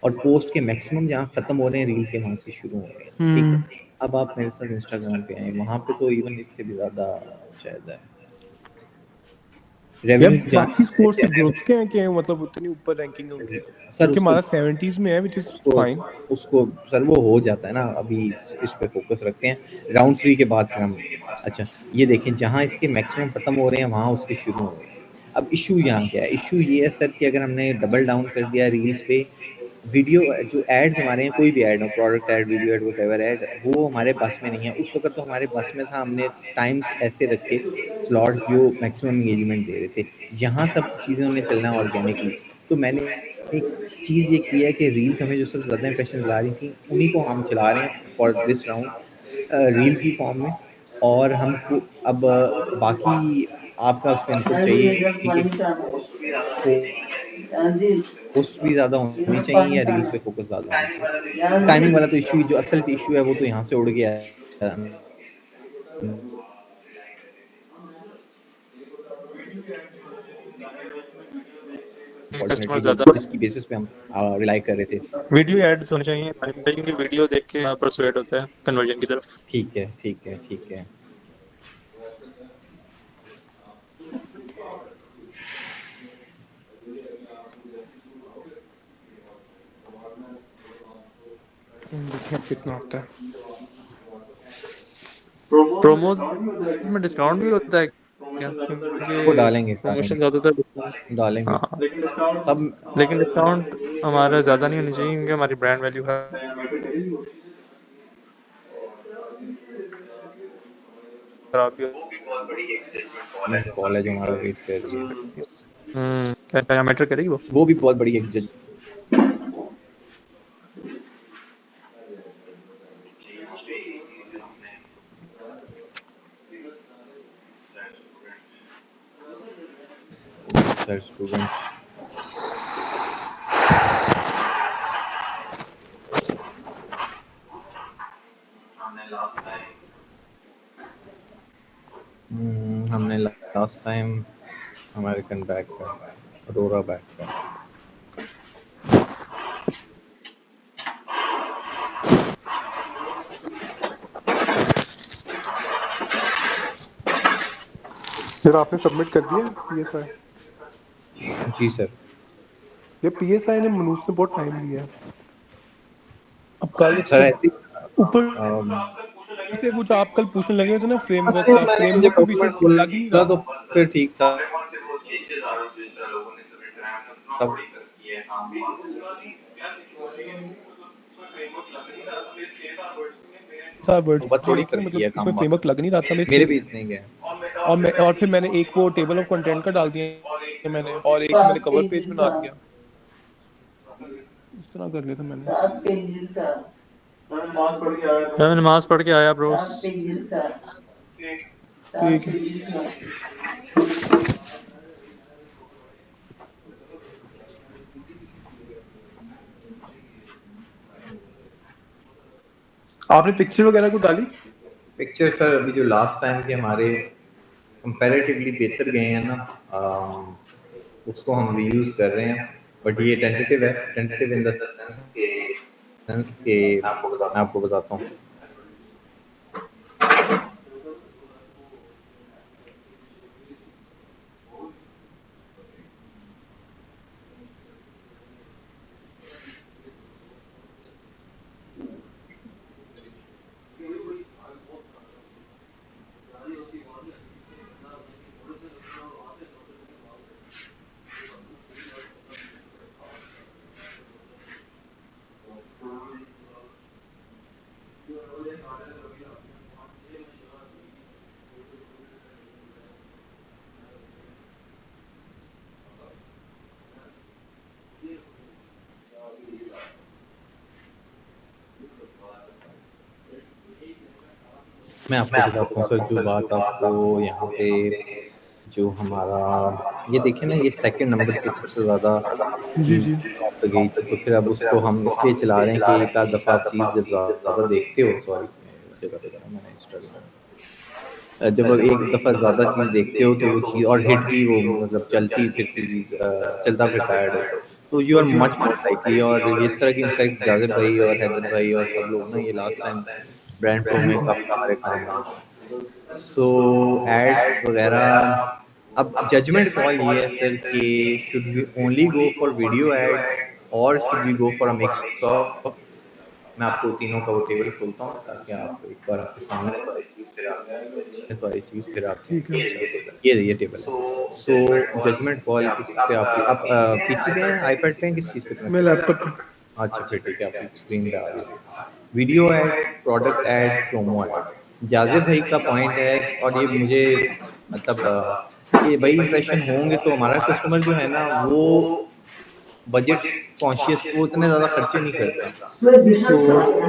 और पोस्ट के मैक्सिमम जहाँ खत्म हो रहे हैं रील्स के वहाँ से शुरू हो रहे हैं, ठीक है। अब आप मेरे साथ इंस्टाग्राम पे आए, वहाँ पे तो इवन इससे भी ज्यादा शायद है रेवेन्यू। बाकी स्पोर्ट्स के ग्रुप्स के हैं कि मतलब उतनी ऊपर रैंकिंग होगी सर, कि हमारा 70s में है, व्हिच इज फाइन। उसको सर वो हो जाता है ना, अभी इस पे फोकस रखते हैं राउंड 3 के बाद फिर हम। अच्छा ये देखें, जहाँ इसके मैक्सिमम खत्म हो रहे हैं वहाँ उसके शुरू हो रहे हैं। अब इशू यहाँ क्या है? इशू ये है सर कि अगर हमने डबल डाउन कर दिया रील्स पे, वीडियो जो एड्स हमारे हैं, कोई भी ऐड हो, product add, video add, whatever add, वो हमारे बस में नहीं है। उस वक्त तो हमारे बस में था, हमने टाइम्स ऐसे रखे, स्लॉट्स जो मैक्सिमम एंगेजमेंट दे रहे थे, यहाँ सब चीज़ें उन्हें चलना ऑर्गेनिकली। तो मैंने एक चीज़ ये की है कि रील्स हमें जो सबसे ज़्यादा इंप्रेशन ला रही थी, उन्हीं को हम चला रहे हैं फॉर दिस राउंड रील्स की फॉर्म में। और हमको अब बाकी आपका उस पर इनपुट चाहिए कि पोस्ट भी ज़्यादा होनी चाहिए या रील्स पे फोकस ज़्यादा होना चाहिए? टाइमिंग वाला तो इश्यू, जो असल इश्यू है वो तो यहाँ से उड़ गया है। कस्टमर अनफॉर्चुनेटली ज्यादा जिसकी बेसिस पे हम रिलाई कर रहे थे। वीडियो एड्स होने चाहिए, क्योंकि वीडियो देख के परसुएड होता है कन्वर्जन की तरफ। ठीक है, ठीक है, ठीक है। देखिए अब कितना होता है। प्रोमो में डिस्काउंट भी होता है क्या? क्योंकि वो डालेंगे प्रमोशन डालेंगे ज्यादातर डिस्काउंट। डालेंगे हाँ, सब। लेकिन डिस्काउंट हमारा ज्यादा नहीं होनी चाहिए, क्योंकि हमारी ब्रांड वैल्यू है। खराब भी वो भी बहुत बड़ी एक जजमेंट कॉल है जो हमारा कॉलेज हमारा वेट कर रही है। क्या मैटर करेगी वो भी बहुत बड़ी एक स्टूडेंट हमने लास्ट टाइम अमेरिकन बैग का, अरोरा बैग का। फिर आपने सबमिट कर दिया PSI? जी सर। ये PSI ने मनुष्य ने बहुत टाइम लिया है। अब कल सर ऐसी ऊपर से कुछ आप कल पूछने लगे थे ना फ्रेमवर्क का, फ्रेमवर्क के बीच में लग ही नहीं तो रहा। फिर ठीक था। लोगों ने सबमिट कराया, हमने उतना थोड़ी कर किया है काम भी। बस थोड़ी कर मतलब किया इसमें काम फ्रेमवर्क लग नहीं रहा था मेरे भी इतने गए। और फिर मैंने एक वो टेबल ऑफ कंटेंट का डाल दिया मैंने, और एक मैंने कवर पेज बना दिया। इस तरह कर लिया था मैंने। मैं नमाज पढ़ के आया ब्रो। ठीक है। आपने पिक्चर वगैरह को डाली? पिक्चर सर अभी जो लास्ट टाइम के हमारे कंपैरेटिवली बेहतर गए हैं ना, उसको हम रीयूज कर रहे हैं। बट ये टेंटेटिव है, टेंटेटिव इन द सेंस के मैं आपको बताता हूँ। मैं आपको बताता हूँ सर, जो बात आपको यहाँ पे जो हमारा ये देखिए ना, ये सेकंड नंबर पे सबसे ज़्यादा चीज़ पे गई थी। तो फिर अब उसको हम इसलिए चला रहे हैं कि एक आध दफ़ा आप चीज़ जब ज़्यादा देखते हो, सॉरी जगह पे जाना मैंने इंस्टाग्राम, जब एक दफ़ा ज़्यादा चीज़ देखते हो तो वो चीज़ और हिट भी, वो मतलब चलती फिरती चीज़, चलता फिरता ऐड हो, तो you are much more likely. और इस तरह की इनफैक्ट जाज़िब भाई और हैदर भाई और सब लोग ना, ये लास्ट टाइम ब्रांड प्रो में काफ़ी हमारे काम आए। सो एड्स वगैरह, अब जजमेंट कॉल ये है सर कि should we only go for video ads और should we go for a mix of. मैं आपको तीनों का वो टेबल खोलता हूँ ताकि आप एक बार आपके सामने तो आई चीज़ फिर आप ये टेबल है। सो जजमेंट कॉल किस पे आप पीसी पे हैं, आईपैड पे हैं, किस चीज़ पे? मैं लैपटॉप पे। अच्छा फिर ठीक है, आप स्क्रीन पे आ रही है। Video ad, product ad, promo ad. Jazib भाई का पॉइंट है, और ये मुझे मतलब ये भाई इंप्रेशन होंगे तो हमारा कस्टमर जो है ना वो बजट कॉन्शियस, वो इतने ज़्यादा खर्चे नहीं करता। सो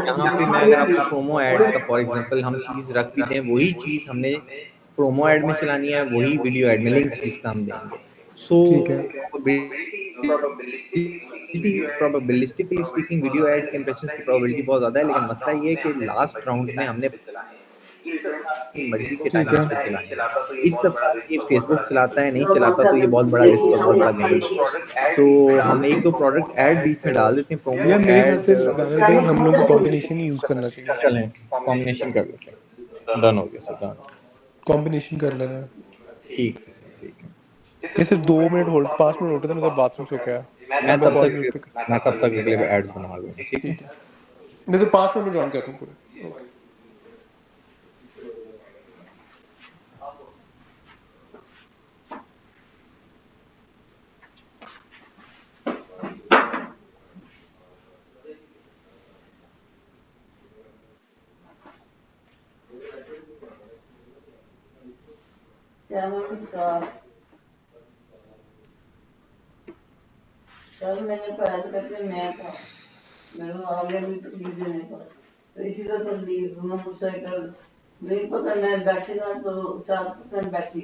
यहाँ पे मैं अगर आपको प्रोमो ऐड का फॉर एग्जांपल हम चीज़ रख भी दें, वही चीज़ हमने प्रोमो ऐड में चलानी है, वही वीडियो ऐड में लिंक जिसका हम देंगे। सो ठीक है। प्रोबेबिलिस्टिकली स्पीकिंग वीडियो ऐड के इंप्रेशंस की प्रोबेबिलिटी बहुत ज्यादा है, लेकिन मसला ये है कि लास्ट राउंड में हमने मर्जी के टाइम पे चलाए। इस दफा ये फेसबुक चलाता है नहीं चलाता तो ये बहुत बड़ा रिस्क और बहुत बड़ा गेम है। सो हम एक दो प्रोडक्ट ऐड बीच में डाल देते हैं, प्रोमो यार मेरे ख्याल से ऐड। दानिश भाई हम लोग को कॉम्बिनेशन ही यूज करना चाहिए। चलें कॉम्बिनेशन कर लेते हैं, डन हो गया सर, डन कॉम्बिनेशन कर लेना है। ठीक है सर, ठीक है। ये सिर्फ 2 मिनट होल्ड, 5 मिनट होल्ड करते हैं, मैं बाथरूम से होके आया। मैं तब कॉल म्यूट पे तक अगले एड्स बना लूंगा, ठीक है। मैं से 5 मिनट में ज्वाइन करता हूँ पूरे। ओके कल मैंने पढ़ाई करके मैं था, मेरे को आगे भी तकलीफ देने का, तो इसी का तकलीफ मोटरसाइकिल नहीं पता, मैं बैठी ना तो 4% बैठी।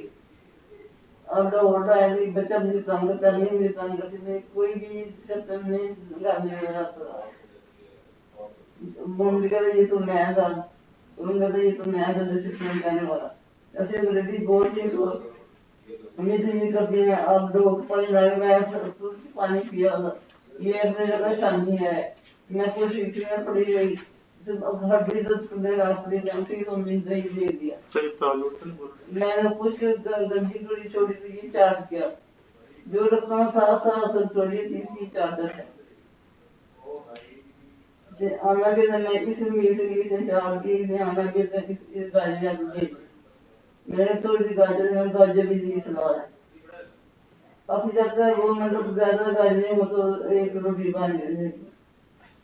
अब ऑर्डर आया कि बच्चा मुझे काम करता नहीं, मुझे काम करते नहीं, कोई भी सिस्टम नहीं लगाने वाला था। मम्मी कहते ये तो मैं था, उन्होंने कहते ये तो मैं था डिसिप्लिन करने वाला। ऐसे अंग्रेजी बोलती तो हमें तो ये करती है। अब लोग पानी लाए, मैं पानी पिया था, ये अपने जगह शांति है। मैं कुछ इतना पड़ी गई, हड्डी तो पड़ी जाती तो मैंने दे दिया। मैंने कुछ गंदी थोड़ी छोड़ी थी, ये चार्ज किया, जो रखना सारा सारा थोड़ी तीसरी चार्जर है। आना भी मैं इस उम्मीद से चार्ज की आना भी इस गाड़ी मैंने थोड़ी गाजर में गाजर भी दी सलाह है। अब जाता है वो मतलब ज्यादा गाजर हो तो एक रोटी बन जाएगी,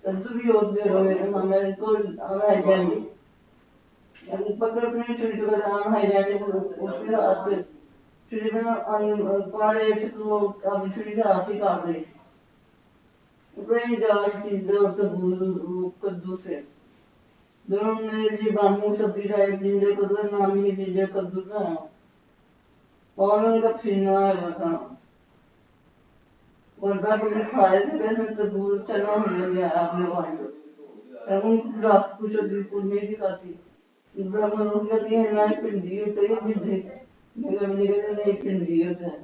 तब भी होते रहे हमारे को आना है जाएंगे। पकड़ अपनी छुरी तो आना है जाएंगे, उसके हाथ छुरी में पाड़े तो अब छुरी से हाथ ही काट दे। जा चीज कद्दू से दोनों मेरे लिए बामू सब्जी खाई, जिंजर कद्दू नाम ही जिंजर कद्दू का और उनका पसीना है बता वर्दा को खाए थे कैसे कद्दू चना हो गया आपने वहां तब रात कुछ बिल्कुल नहीं दिखाती ब्राह्मण लोग कहते हैं ना पिंडी होते हैं, पिंडी मेरे नहीं पिंडी होता है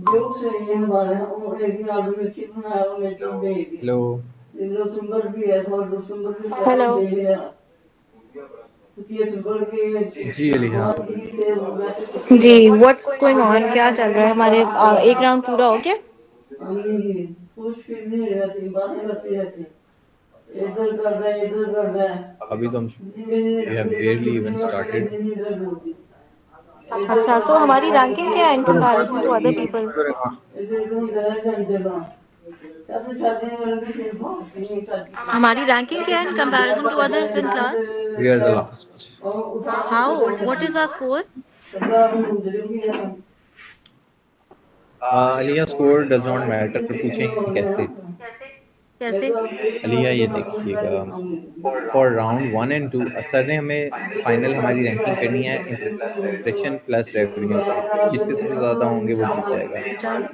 जो से ये हमारे और एक दिन आलू मिर्ची बनाया और मिर्ची भेज दी। हेलो दिसंबर भी है और दिसंबर भी हेलो जी अलीहा, जी, व्हाट्स गोइंग ऑन, क्या चल रहा है हमारे एक राउंड पूरा हो गया? अभी तो हम we have barely even started। अच्छा, सो हमारी रैंकिंग क्या है in comparison to other people? हमारी रैंकिंग क्या है in comparison to others in class? We are the last। How, what is our score? अलिया स्कोर डज नॉट मैटर, पूछें कैसे? कैसे? अलिया ये देखिएगा, फॉर राउंड 1 एंड 2 सर ने हमें फाइनल हमारी रैंकिंग करनी है इंप्रेशन प्लस रेवेन्यू पे, जिसके सबसे ज़्यादा होंगे वो जीत जाएगा।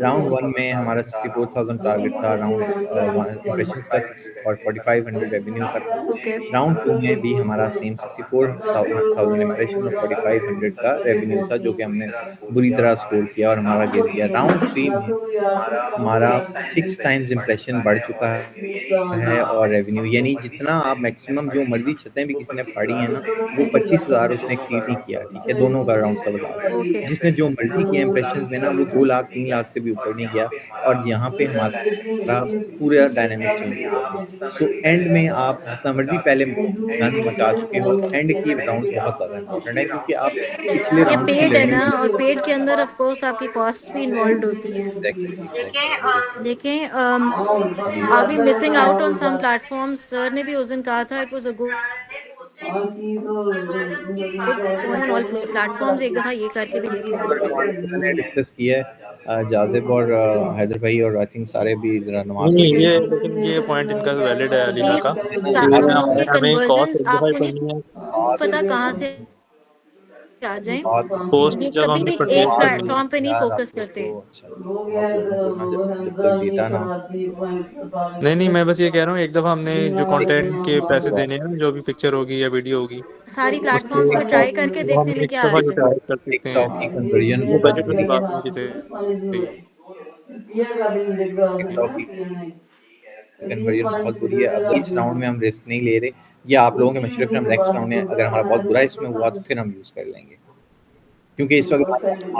राउंड 1 में हमारा 64,000 टारगेट था, राउंड इंप्रेशंस का और 4,500 रेवेन्यू का था। ओके, राउंड 2 में भी हमारा सेम 64,000 इंप्रेशन और 4,500 का रेवेन्यू था, जो कि हमने बुरी तरह स्कोर किया और हमारा गिर गया। राउंड 3 में हमारा 6 टाइम्स इंप्रेशन बढ़ चुका है और रेवेन्यू, यानी जितना आप मैक्सिमम जो मर्जी छतें भी किसी ने फाड़ी है ना, वो 25,000 उसने एक्सीड नहीं किया, ठीक है, दोनों का राउंड्स का बता रहा ओके, है। जिसने जो मर्जी किया इंप्रेशंस में ना, वो 2 लाख 3 लाख से भी ऊपर नहीं गया और यहाँ पे हमारा पूरा डायनामिक्स चेंज हो गया। सो एंड में आप जितना मर्जी पहले गन मचा चुके हो, एंड की राउंड्स बहुत ज़्यादा इंपॉर्टेंट है, क्योंकि आप पिछले ये राउंड पेड है ना, और पेड के अंदर ऑफ कोर्स आपकी कॉस्ट भी इन्वॉल्व होती हैं। देखें, are we missing out on some platforms? Sir ने भी उस दिन कहा था it was a good going on all platforms, एक दफा ये करके भी देख लें। ने डिस्कस किया है, जाजिब और हैदर भाई और आई थिंक सारे भी जरा नमाज नहीं ये लेकिन ये पॉइंट इनका वैलिड है अलीना का कि हम लोग के हमें कॉस्ट कन्वर्जन्स सिग्निफाई आपको नहीं करनी है। पता कहाँ से आ जाएं। पोस्ट ये जब कभी हमने भी परचेज एक करनी है प्लेटफॉर्म पे नहीं यार फोकस आप लोग करते। तो अच्छा आप लोगों को ना जब तक डेटा ना नहीं, मैं बस ये कह रहा हूँ, एक दफ़ा हमने जो कंटेंट के पैसे देने हैं ना, जो भी पिक्चर होगी या वीडियो होगी, सारी उसके प्लेटफॉर्म्स पे ट्राई करके वो हम देखने में एक क्या दफ़ा अर्ज है। यूटिलाइज कर सकते हैं। टिकटॉक की कन्वर्जन वो बहुत बजट बुरी वाली है। बात नहीं किसी टिकटॉक की कन्वर्जन बहुत बुरी है। अब इस राउंड में हम रिस्क नहीं ले रहे, ये आप लोगों के मशवरे पे हम नेक्स्ट राउंड में अगर हमारा बहुत बुरा इसमें हुआ तो फिर हम यूज़ कर लेंगे, क्योंकि इस वक्त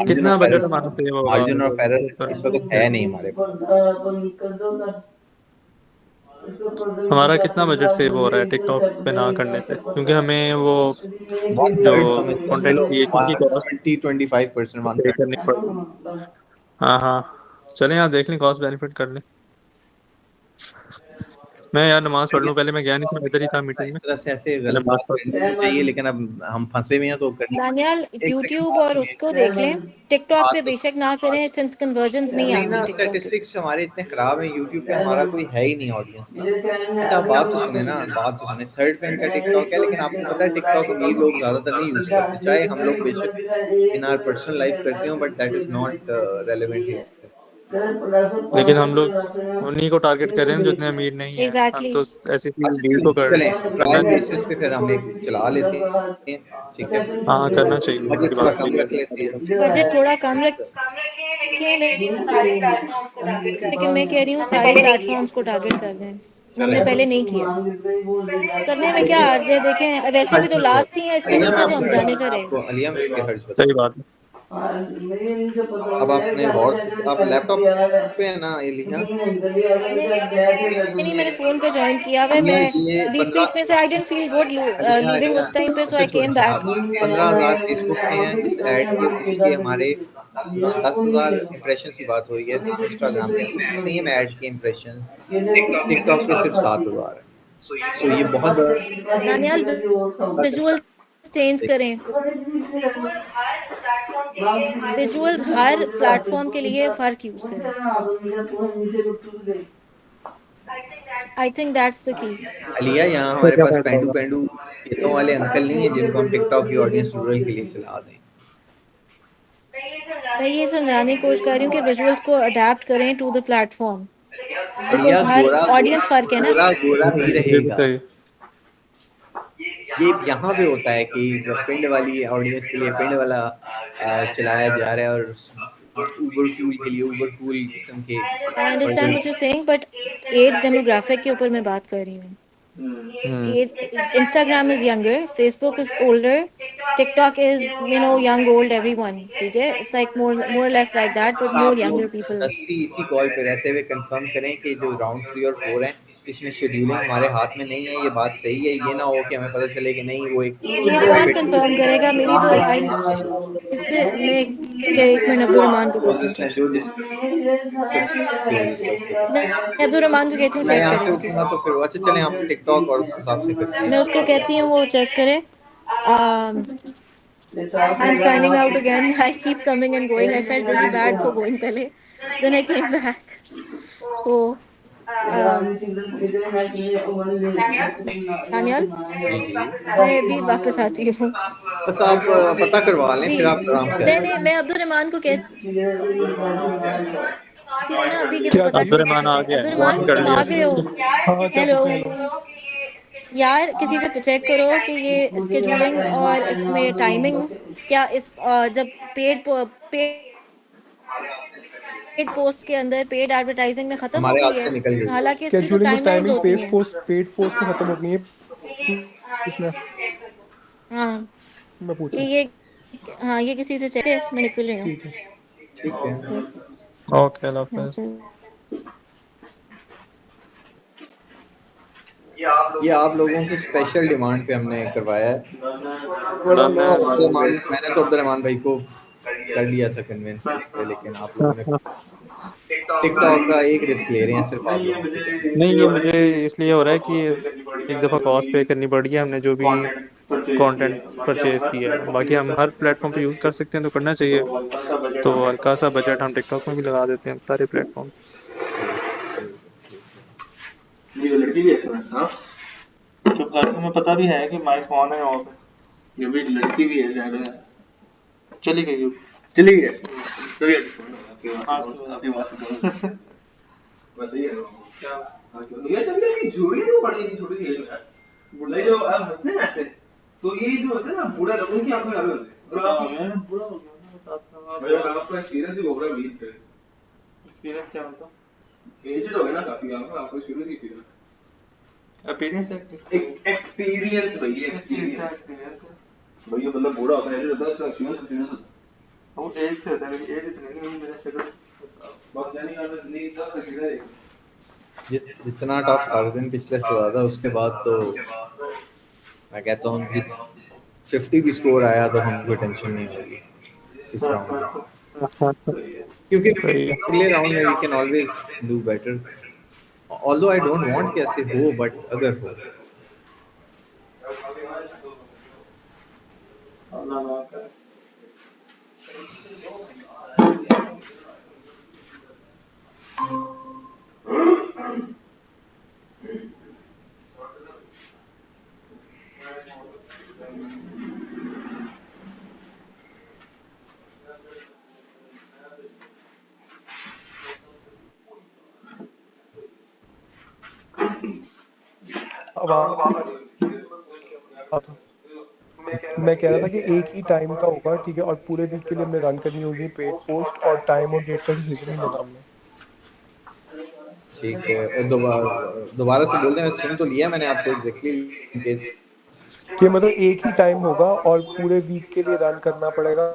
कितना बजट हमारा सेव होगा मार्जिन ऑफ एरर ऊपर? इस वक्त है नहीं हमारे पास। हमारा कितना बजट सेव हो रहा है टिकटॉक पे ना करने से? क्योंकि हमें वो वन जो थर्ड समझ कंटेंट क्रिएशन की कॉस्ट 20-25% वन पे थर्ड। करनी पड़ती। हाँ हाँ, चलें यार, देख लें, कॉस्ट बेनिफिट कर लें। मैं यार नमाज पढ़ लूँ पहले, मैं गया नहीं था, मैं इधर ही था मीटिंग में। इस तरह से ऐसे गलत नमाज बात पढ़ करनी नहीं चाहिए, लेकिन अब हम फंसे हुए हैं तो करनी दानियाल एक सेकंड यूट्यूब बात और सुनिए। उसको देख लें, टिकटॉक पे बात बेशक ना करें सिंस कन्वर्जन्स नहीं नहीं आती ना, टिकटॉक पे। स्टैटिस्टिक्स हमारे इतने खराब हैं, यूट्यूब पे हमारा कोई है ही नहीं ऑडियंस ना। अच्छा आप बात तो सुने ना, बात तो सुने। थर्ड पे इनका टिकटॉक है, लेकिन आपको पता है टिकटॉक अमीर लोग ज्यादातर नहीं यूज करते, चाहे हम लोग बेशक इन आवर पर्सनल लाइफ करते हो, but that is not relevant here. लेकिन हम लोग उन्हीं को टारगेट कर रहे हैं जो इतने अमीर नहीं है, हम एग्जैक्टली तो ऐसी अच्छा डील को चलें करना ट्रायल चाहिए। बेसिस पे फिर हम एक चला लेते हैं, ठीक है। हाँ, करना चाहिए, आपकी बजट थोड़ा बात कम सही है। रख लेते हैं, ठीक बजट है। थोड़ा कम कम रखें, लेकिन रखें, मैं कह रही हूँ सारे प्लेटफॉर्म्स को टारगेट लेकिन मैं करें। कह रही हूँ हमने सारे पहले नहीं किया। प्लेटफॉर्म्स को टारगेट कर दें। हमने चलें पहले नहीं किया। करने में क्या अर्ज है, देखें वैसे भी तो लास्ट ही है, इससे अलिया, मैं नीचे तो हम आपको जाने हर्ज से मैं रहे। आपको अलिया मैं इसके हर्ज सही बताता हूँ। बात है। अब आपने गौर से आप लैपटॉप पे है ना अलिया? नहीं नहीं, मैंने फोन पे ज्वाइन किया हुआ है। अलिया मैं ये बीच 15 बीच में से I didn't feel good Aliya leaving Aliya उस टाइम पे, सो अच्छा आई छोड़े केम आप बैक। 15,000 फेसबुक पे हैं, जिस ऐड के उसके हमारे 10,000 इम्प्रेशन की बात हो रही है इंस्टाग्राम पे, उस सेम ऐड के इम्प्रेशन टिकटॉक पे सिर्फ 7,000 है। तो ये बहुत दानियाल विजुअल चेंज करें, विजुअल्स हर प्लेटफॉर्म के लिए हर विजुअल्स हर प्लेटफॉर्म के लिए फर्क यूज करें। I think that's the key. अलिया, यहाँ तो हमारे क्या पास फायदा पेंडू होगा? पेंडू खेतों वाले अंकल नहीं है जिनको हम टिकटॉक की ऑडियंस रूरल के लिए चला दें। मैं ये समझाने की कोशिश कर रही हूँ कि विजुअल्स को अडेप्ट करें to the platform, Aliya because हर गोरा ऑडियंस फर्क है ना। गोरा गोरा ही ये भी रहेगा। सही। ये यहाँ पे होता है कि पिंड वाली ऑडियंस के लिए पिंड वाला चलाया जा रहा है, और उबर कूल के लिए उबर कूल किस्म के। आई और understand what you saying, but age demographic के ऊपर मैं बात कर रही हूँ। Age, Instagram is younger, Facebook is older, TikTok is young old everyone, ठीक है। It's like more less like that, but more आप लोग यंगर पीपल। दस्ती इसी कॉल पे रहते हुए कंफर्म करें कि जो राउंड 3 और 4 हैं इसमें शेड्यूलिंग हमारे हाथ में नहीं है, ये बात सही है। ये ना हो कि हमें पता चले कि नहीं वो एक ये कौन कंफर्म करेगा? मेरी तो आई इससे मैं क्या, एक मिनट अब्दुल रहमान को कहती हूँ चेक। जो जिस मैं अब्दुल रहमान को कहती हूँ मैं चेक यहाँ करे से किसी उठूंगा से। तो फिर अच्छा चले हम टिकटॉक और उस हिसाब से करते मैं हैं। उसको कहती हूँ वो चेक करे। I'm signing out again. I keep coming and going. I felt really bad for going पहले. Then I came back. So, um, Daniyal, जी जी, मैं भी वापस आती हूँ। बस आप पता करवा लें, जी, फिर आप आराम से आ नहीं नहीं, जाइए। मैं अब्दुल रहमान को कहती हूँ ना अभी कि वो क्या पता कह रही हो? करे अब्दुल रहमान किसी आ से। गया अब्दुल है, रहमान ज्वाइन कर तुम लिया आ है। गए हो? हाँ हाँ, क्या हेलो पूछना? हेलो। यार, किसी से चेक करो कि ये स्केड्यूलिंग और इसमें टाइमिंग क्या इस जब पेड पोस्ट के अंदर पेड एडवर्टाइजिंग में खत्म हो हमारे गई हाथ है। से निकल गई है। हालांकि इसकी तो शेड्यूलिंग और टाइमलाइंस टाइमिंग होती हैं। पेड पोस्ट में खत्म हो गई है। पूछना है, हाँ, मैं पूछूं? ये हाँ, ये किसी से चेक है, मैं निकल रही हूँ। ठीक है। ठीक है। यस। ओके, अल्लाह हाफिज़। ये आप लोगों की स्पेशल डिमांड पे हमने करवाया है, वरना डन है हमारा। मैंने तो अब्दुलरहमान भाई को कर लिया था कन्विंस इस पे, लेकिन आप लोगों ने टिकटॉक का एक रिस्क ले रहे हैं सिर्फ आप लोगों के कहने पे। नहीं, ये मुझे इसलिए हो रहा है कि एक दफ़ा कॉस्ट पे करनी पड़ गई है हमने जो भी कंटेंट परचेज किया है। बाकी हम हर प्लेटफॉर्म पे यूज़ कर सकते हैं तो करना चाहिए। तो हल्का सा बजट हम टिकटॉक में भी लगा देते हैं, सारे प्लेटफॉर्म। ये लड़की भी ऐसा है हाँ, जब घर में पता भी है कि माइक ऑन है ऑफ है, ये भी लड़की भी है ज्यादा है। चली गई चली गई तभी आपकी बात बस ये है क्या ये जब ये जोड़ी तो बड़ी नहीं छोटी सी एज में बुढ़ाई जो आप हंसते हैं ऐसे तो ये जो होते हैं ना बूढ़े लोगों की आंखों में आगे होते हैं और आप बुरा हो गया ना भाई आपका एक्सपीरियंस ही हो रहा है वीक पे एक्सपीरियंस क्या मतलब एजेड हो गए ना काफी आपको एक्सपीरियंस ही फील अपीयरेंस है एक्सपीरियंस भाई एक्सपीरियंस भाई ये मतलब बूढ़ा होता है एजेड होता है उसका एक्सपीरियंस होता है वो एज से होता है मेरी एज इतनी नहीं मेरा शक्ल बस यानी आप नहीं कर सकते जितना टफ अर्जुन पिछले से ज्यादा, उसके बाद तो मैं कहता हूँ 50 भी स्कोर आया तो हमको टेंशन नहीं होगी इस राउंड में, क्योंकि सही है अगले राउंड में we can always do better, although I don't want कि ऐसे हो, बट अगर हो मैं कह रहा था कि एक ही टाइम का होगा, ठीक है, और पूरे वीक के लिए हमने रन करनी होगी पेड पोस्ट, और टाइम और डेट का डिसीजन नहीं लेना हमने। ठीक है, दोबारा से बोल दें, सुन तो लिया मैंने आपको एग्जैक्टली इन केस कि मतलब एक ही टाइम होगा और पूरे वीक के लिए रन करना पड़ेगा।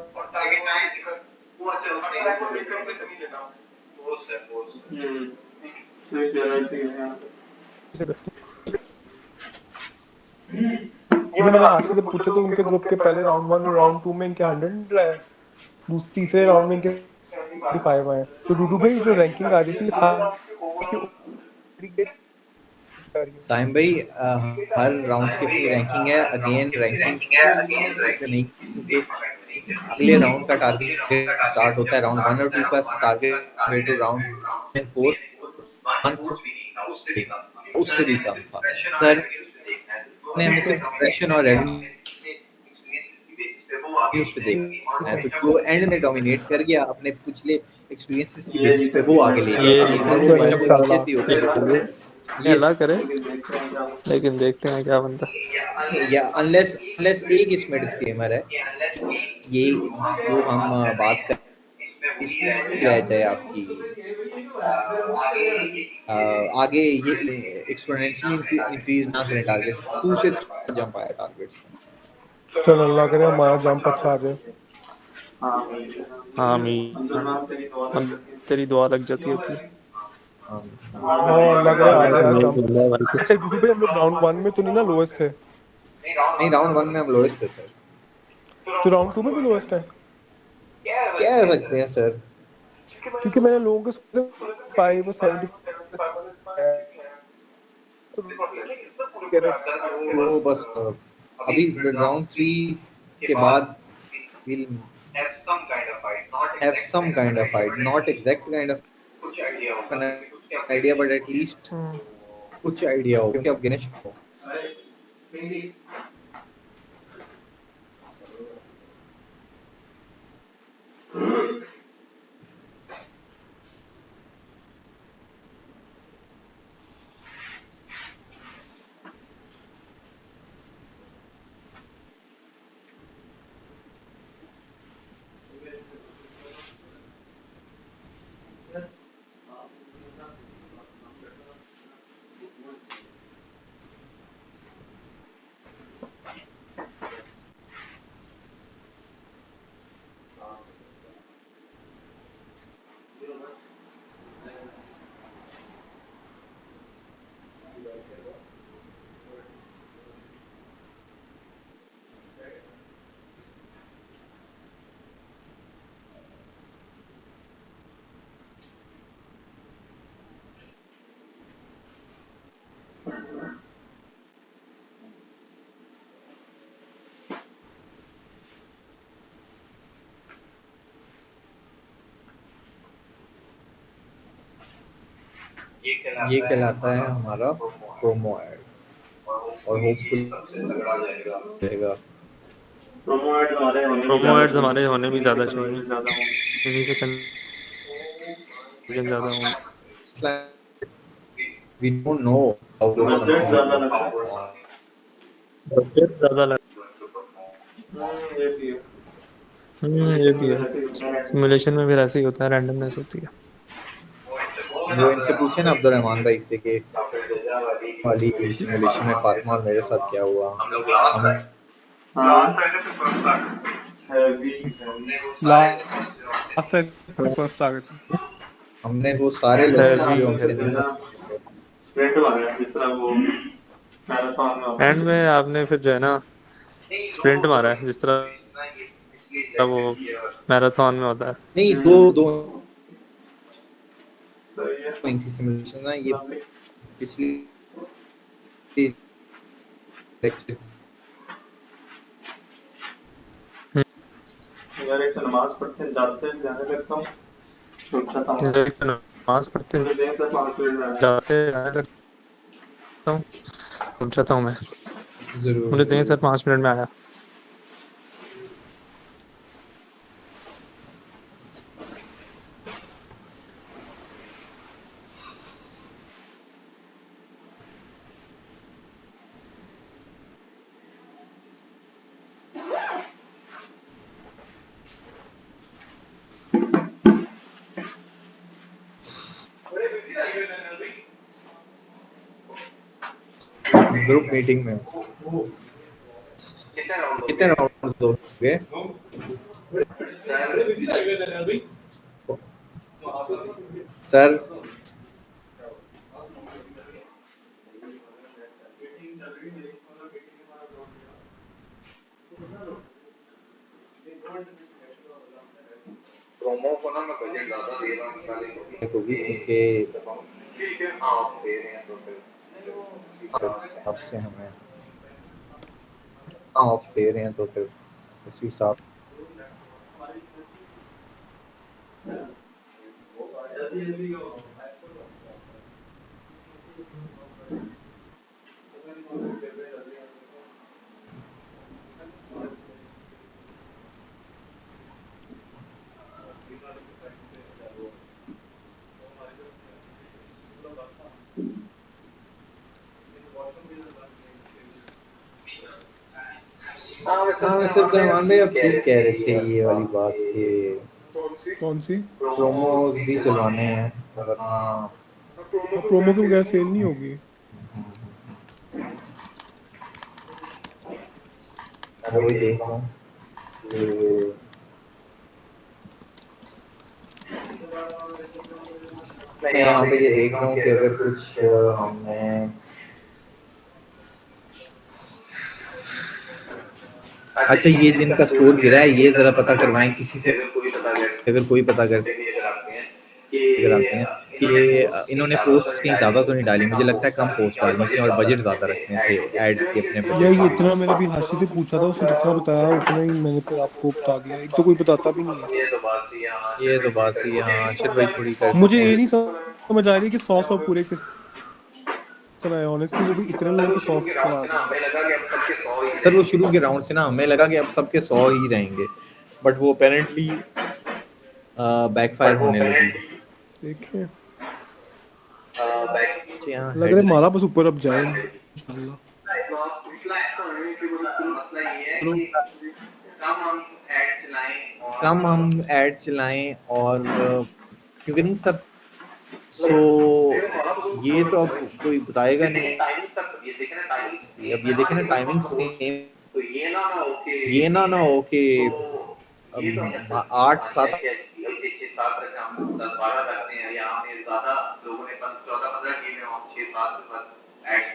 क्योंकि मैंने आशीष से पूछा तो उनके ग्रुप के पहले राउंड 1 और राउंड 2 में इनके 100 आए, तीसरे राउंड में इनके 45 आए। तो डूडू भाई जो रैंकिंग आ रही थी साइम भाई, हर राउंड की अपनी रैंकिंग है। अगेन रैंकिंग्स नहीं, क्योंकि अगले राउंड का टारगेट स्टार्ट होता है राउंड 1 और 2 का टारगेट टू राउंड 4 उससे भी कम था सर ने। हमें सिर्फ प्रोडक्शन और रेवेन्यूज पे देखना है, तो जो एंड में डोमिनेट कर गया अपने पिछले एक्सपीरियंसेस की बेसिस पे वो आगे ले ये गया, वो हमेशा कोई नीचे से होते रहते हैं। ये अल्लाह करे, लेकिन देखते हैं क्या बनता है। या अनलेस एक इसमें डिस्क्लेमर है, ये जो हम बात कर इसमें रह जाए आपकी आगे ये एक्सपोनेंशियली इंक्रीज ना करें, टारगेट 2 से 3 जंप आया टारगेट्स में। चल अल्लाह करे हमारा जंप अच्छा आ जाए। आमीन, तेरी दुआ लग जाती होती है। हाँ अल्लाह करे आ जाए जंप। अच्छा डूडू भाई, हम लोग राउंड 1 में तो नहीं ना लोएस्ट थे? नहीं, राउंड 1 में हम लोएस्ट थे सर। तो राउंड 2 में भी लोएस्ट है? कह सकते हैं सर, क्योंकि मैंने लोगों के 5 और 70 वो बस अभी राउंड 3 के बाद we'll have some kind of fight, not exact kind of idea, but at least कुछ आइडिया हो, क्योंकि अब गणेश हो ये कहलाता है हमारा प्रोमो ऐड, और होपफुली जाएगा। प्रोमो एड्स हमारे होने भी ज़्यादा चाहिए, इन्हीं से कन्वर्जन ज़्यादा होंगे। It's like we don't know how good budget ज़्यादा something लगता है। is. बजट ज़्यादा लगता है। ये भी है। सिमुलेशन में भी ऐसे ही होता है, रैंडमनेस होती है। वो इनसे पूछे ना अब्दुल रहमान भाई से कि वाली सिमुलेशन में फातिमा और मेरे साथ क्या हुआ। हम लास्ट टाइम फर्स्ट आ गए थे। हमने वो सारे लेसन जो हमसे नहीं स्प्रिंट मारा जिस तरह वो मैराथन में एंड में आपने फिर जो है ना स्प्रिंट मारा है जिस तरह वो मैराथन में होता है। नहीं दो दो सही है। इनकी सिमुलेशन ना ये पिछली लेक्चर यार एक तो नमाज पढ़ते हैं जाते हैं जाने लगता हूँ सोचा था मैं एक तो नमाज पढ़ते हैं जाते हैं जाने लगता हूँ सोचा था मैं जरूर मुझे दें सर 5 मिनट में आया। ग्रुप मीटिंग में कितने राउंड दोगे सर। प्रोमो को ना मैं बजट ज्यादा दे रहा हूँ इस वाले को भी क्योंकि ठीक है आप दे रहे हैं तो फिर हिसाब से हमें ऑफ दे रहे हैं तो फिर उसी हिसाब हाँ वैसे अब्दुल भाई अब ठीक कह रहे थे ये वाली बात कि कौन सी? प्रोमोज भी चलवाने हैं वरना अब प्रोमो के बगैर सेल नहीं होगी। मैं वही देख रहा हूँ कि मैं यहाँ पे ये देख रहा हूँ कि अगर कुछ हमने अच्छा ये दिन का स्कोर गिरा है ये जरा पता करवाएं किसी से अगर कोई पता कर कराते हैं कि इन्होंने पोस्ट कहीं ज्यादा तो नहीं डाली मुझे लगता है कम पोस्ट डालनी थी और बजट ज्यादा रखने थे एड्स के अपने यही बजट इतना मैंने भी हाशी से पूछा था, उसने जितना बताया उतना ही मैंने फिर आपको बता दिया। एक तो कोई बताता भी नहीं है। ये तो बात सही है हाँ अरशद भाई थोड़ी कर मुझे सकते ये हैं नहीं समझ आ रही कि 100 पूरे किस तरह है ऑनेस्टली, वो भी इतने लोगों के 100 किस तरह आ गए। सर वो शुरू के राउंड से ना हमें लगा कि अब सबके 100 ही रहेंगे बट वो अपेरेंटली बैकफायर होने लगी। देखें लग रहा है हेड हमारा बस ऊपर अब जाए इंशाल्लाह। चलो कम हम एड चलाएं और क्योंकि नहीं सब सो ये तो अब कोई बताएगा नहीं अब ये देखें ना टाइमिंग सेम ये ना हो कि 8-7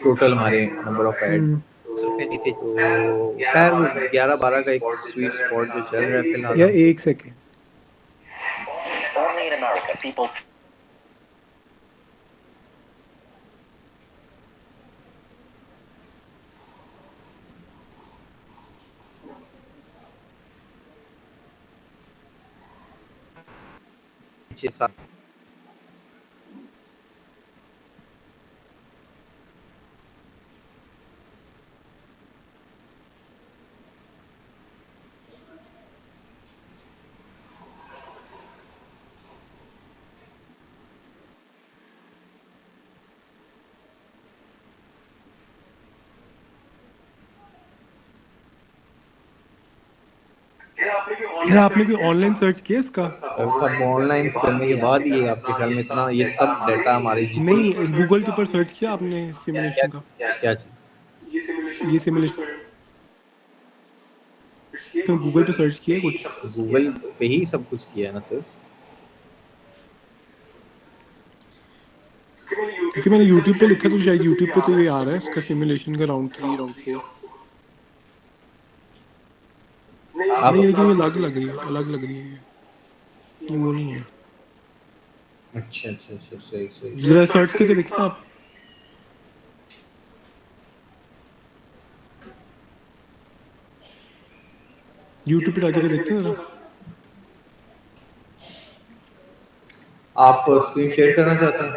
टोटल हमारे नंबर ऑफ एड्स सिर्फ नहीं थे तो खैर वो 11-12 का एक स्वीट स्पॉट जो चल रहा है फिलहाल या हम एक सेकेंड पीछे साथ यार आपने कोई ऑनलाइन सर्च किया इसका? और सब ऑनलाइन करने के बाद ये आपके ख्याल में इतना ये सब डाटा हमारे नहीं, गूगल के ऊपर सर्च किया आपने सिमुलेशन का? क्या चीज? ये सिमुलेशन गूगल पे सर्च किया है कुछ? गूगल पे ही सब कुछ किया है ना सर। क्योंकि मैंने यूट्यूब पे लिखा तो शायद यूट्यूब पे तो ये आ रहा है इसका सिमुलेशन का राउंड 3 राउंड 4। आप नहीं लेकिन ये अलग लग रही है, अलग लग रही है ये वो नहीं है। अच्छा अच्छा अच्छा सही सही। जरा सर्च करके देखें आप। यूट्यूब पे जाके देखते हैं जरा। आप स्क्रीन शेयर करना चाहते हैं?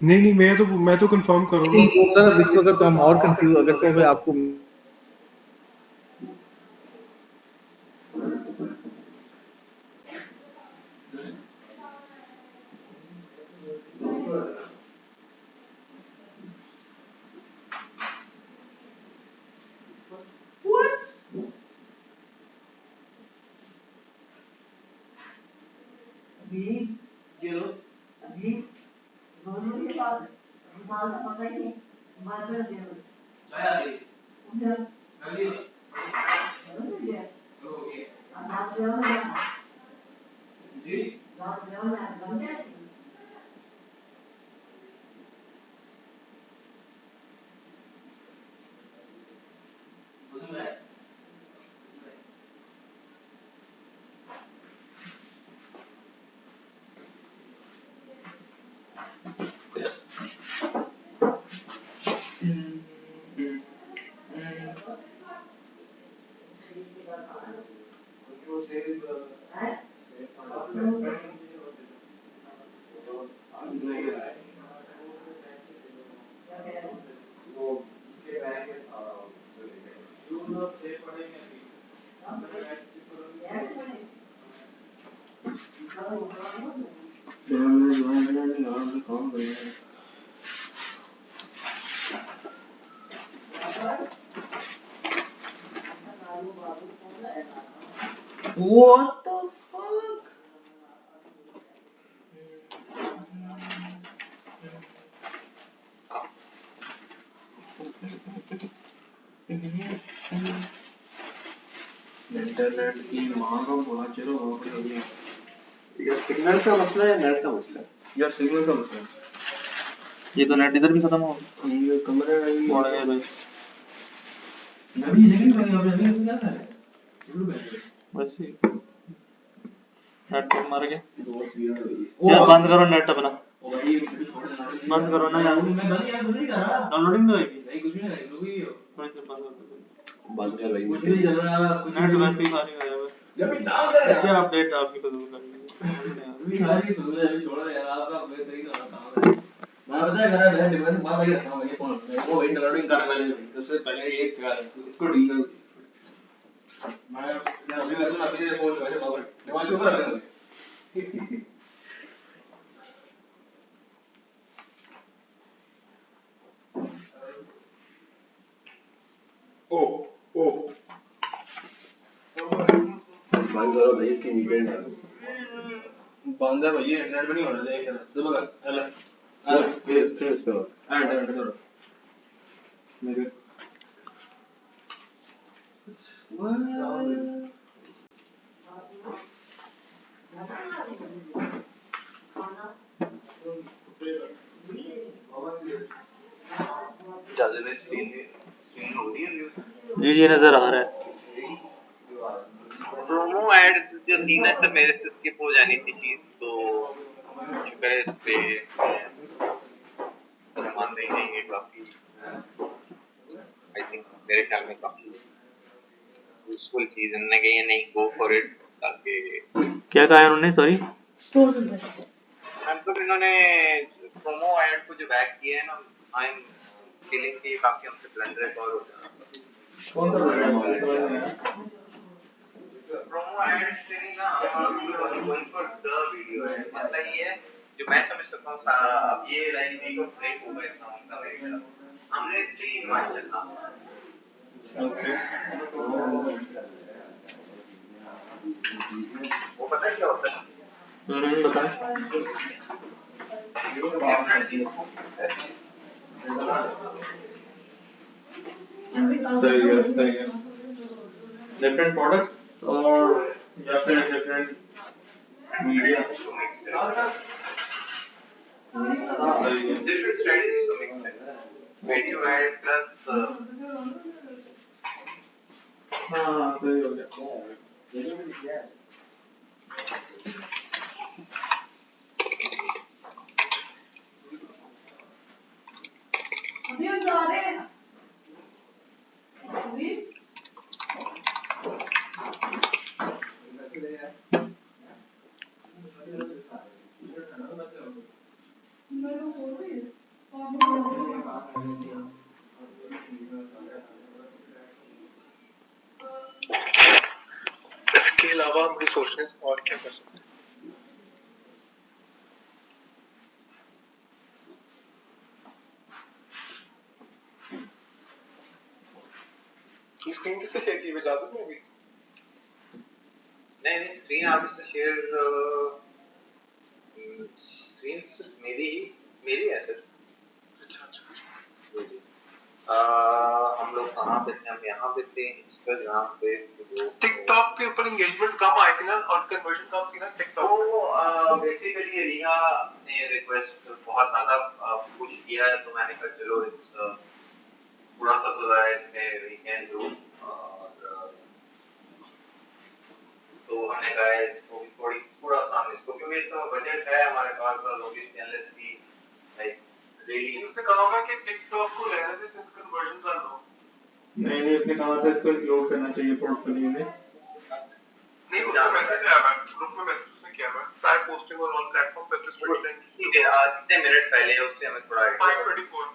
नहीं नहीं, मैं तो कंफर्म कर रहा हूँ नहीं ना। सर, अब इस वक्त तो हम और कंफ्यूज अगर तो फिर आपको What the fuck? इंटरनेट की माँ का बुरा चलो वहाँ पे हो गया। यार सिग्नल का मसला है, नेट का मसला है। यार सिग्नल का मसला है। ये तो नेट इधर भी खत्म हो गया। ये कमरे में भी पड़ गया भाई। मैं भी जगह पे गया, अभी क्या कर रहा है? बस ही नेट तो मार गया। यार बंद करो नेट अपना। बंद करो ना यार। मैं बंद यार कुछ नहीं कर रहा। डाउनलोडिंग नहीं होगी। नहीं कुछ नहीं होगी। रुकी हो। थोड़ी देर बंद कर दो। बंद कर भाई। कुछ नहीं चल रहा है। नेट वैसे ही खाली हो जाएगा। जब भी डाल दे यार। क्या अपडेट आपकी फजूल करनी है? अभी खाली फजूल है, अभी छोड़ो यार, आपका बेहतरीन वाला काम है। मैं पता है मैं डिवाइस बाहर लगे रखा हूं, ये फोन वो वही डाउनलोडिंग करने वाले सबसे पहले एक जगह इसको डील कर। मैं अभी वैसे अभी फोन वैसे बाहर डिवाइस ऊपर रख रहा हूं। ओ बंद करो भाई की वीकेंड है। बंद है भैया, इंटरनेट पे नहीं हो रहा देख यार। चलो हेलो फिर इस पे एंड एंड करो मेरे जी जी नजर आ रहा है। प्रोमो एड्स जो थी ना सब मेरे से स्किप हो जानी थी चीज, तो शुक्र है इस पे मान नहीं है ये काफी आई थिंक मेरे ख्याल में काफी यूजफुल चीज है कि ये नहीं गो फॉर इट ताकि क्या कहा है उन्होंने? सॉरी। मतलब इन्होंने प्रोमो ऐड को जो बैक किया है ना, आई एम फीलिंग कि काफी हमसे ब्लंडर एक और हो जाना। कौन सा प्रोमो ऐड से नहीं ना, गोइंग फॉर द वीडियो है। मतलब ये है जो मैं समझ सकता हूँ अब ये लाइन वीक ऑफ ब्रेक होगा इस राउंड का मेरे ख्याल। हमने 3 इन 1 चलना। वो पता है क्या होता है? बताएं। सही है। डिफरेंट प्रोडक्ट्स और या फिर different media. Different strategies to mix it. Value add plus हाँ सही हो गया। अभी हम जा रहे हैं अभी इसके अलावा हम कुछ सोच रहे हैं और क्या कर सकते हैं। स्क्रीन किससे शेयर की बचा सकते हैं अभी? नहीं स्क्रीन आप इससे शेयर स्क्रीन सिर्फ मेरी है सर। अच्छा। जी। हम लोग कहाँ पे थे? हम यहाँ पे थे इंस्टाग्राम पे। टिकटॉक के ऊपर एंगेजमेंट कम आई थी ना और कन्वर्जन कम थी ना टिकटॉक। तो बेसिकली रिहा ने रिक्वेस्ट बहुत ज्यादा पुश किया है तो मैंने कहा चलो इट्स थोड़ा सा तो इसमें वी कैन डू और तो हमने कहा इसको भी थोड़ा सा हम इसको क्योंकि इस बजट है हमारे पास वो भी स्टेनलेस की लाइक रियली उसने कहा होगा कि टिकटॉक को रहने दे सिर्फ कन्वर्जन कर लो। नहीं उसने कहा था इसको इंक्लूड करना चाहिए पोर्टफोलियो में। नहीं उसको मैसेज आया है ग्रुप में मैसेज उसने किया है start posting on all platform पर रिस्ट्रिक्शन। ठीक है आज कितने मिनट पहले उससे हमें थोड़ा 524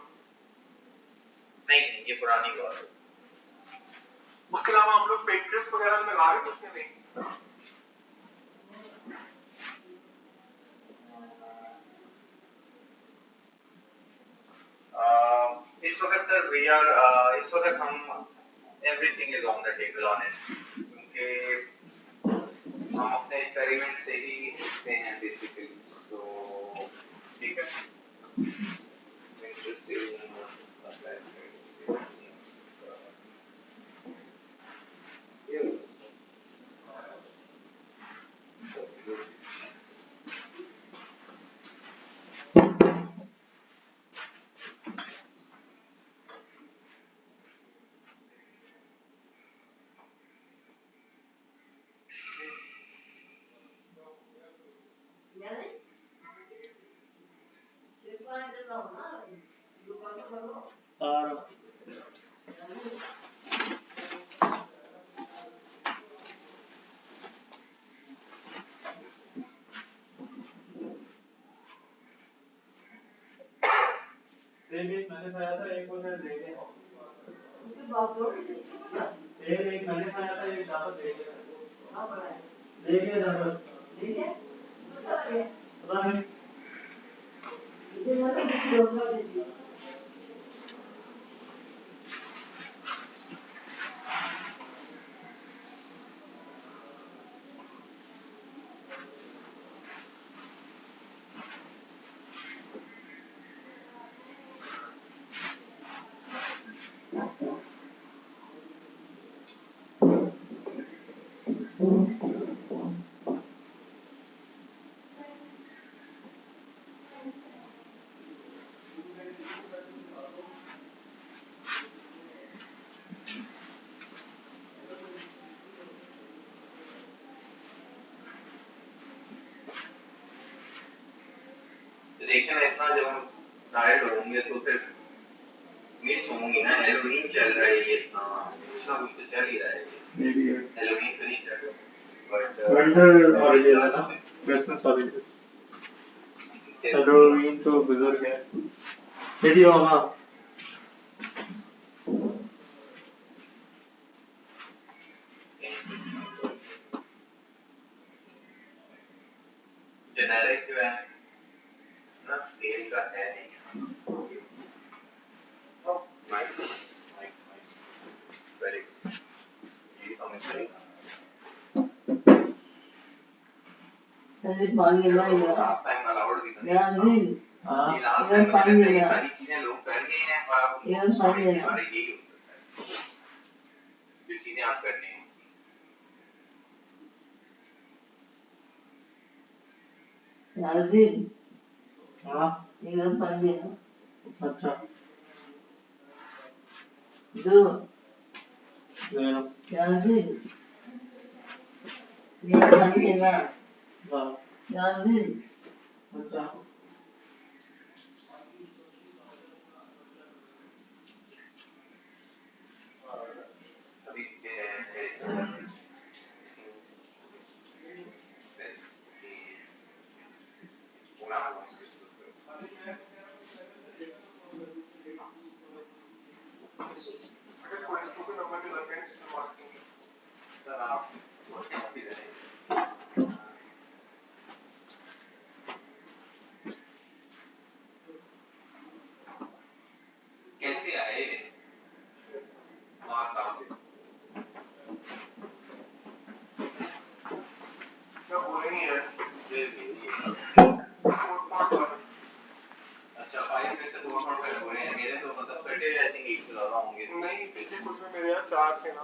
नहीं ये पुरानी बात है। उसके अलावा हम लोग पेट्रियस वगैरह में लगा रहे हैं उसने नहीं। इस वक्त सर वी आर इस वक्त हम everything is on the table honest क्योंकि हम अपने एक्सपेरिमेंट से ही सीखते हैं बेसिकली सो ठीक है एक मैंने खाया था एक वो दे दे एक मैंने खाया था एक ज्यादा दे दे ज्यादा पता नहीं लेकिन इतना जब हम टायर्ड होंगे तो फिर मिस होंगी ना हेलोवीन चल रहा है ये कुछ ना कुछ तो चल ही रहा है हेलोवीन तो नहीं चल रहा बट विंटर हॉलीडेज है ना क्रिसमस हॉलीडेज हेलोवीन तो गुजर गया वीडियो ना जेनेरिक जो है ना सेल का है नहीं नाइस वेरी गुड ये समझ पानी नहीं है लास्ट टाइम अलाउड भी था यार जी हाँ ये लास्ट ये टाइम पानी ये है सारी चीजें लोग कर गए हैं और आप ये पानी है हमारे यही हो सकता है जो चीजें आप करने हैं यार जी हाँ ये पानी है अच्छा जो ले लो यार जी ये पानी है ना हाँ यार जी अच्छा अभी सर आप कैसे आए वहाँ सामने क्या बोले नहीं है अच्छा 5 में से 2.5 हो रहे हैं मेरे तो मतलब कटे आई थिंक 1 से ज्यादा होंगे नहीं पिछले कुछ में मेरे यहाँ 4 थे ना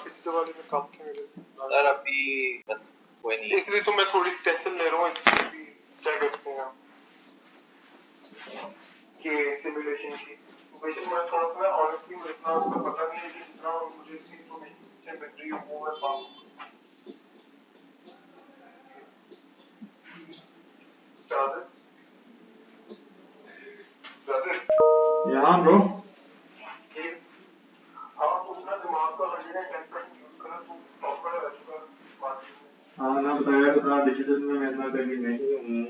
पिछले वाले में कम थे मेरे सर अभी बस कोई नहीं इसलिए तो मैं थोड़ी टेंशन ले रहा हूँ इसकी भी क्या कहते हैं कि सिमुलेशन की वैसे मैं थोड़ा सा ऑनेस्टली मुझे इतना उसका पता नहीं है कि जितना मुझे इसकी इन्फॉर्मेशन मिल रही है वो मैं पाऊँ चार्जर यहाँ ब्रो हाँ तो अपना दिमाग का 110% यूज करा तो प्रॉपर रह चुका हाँ ना बताया तो था डिजिटल में मैं इतना कभी नहीं हूँ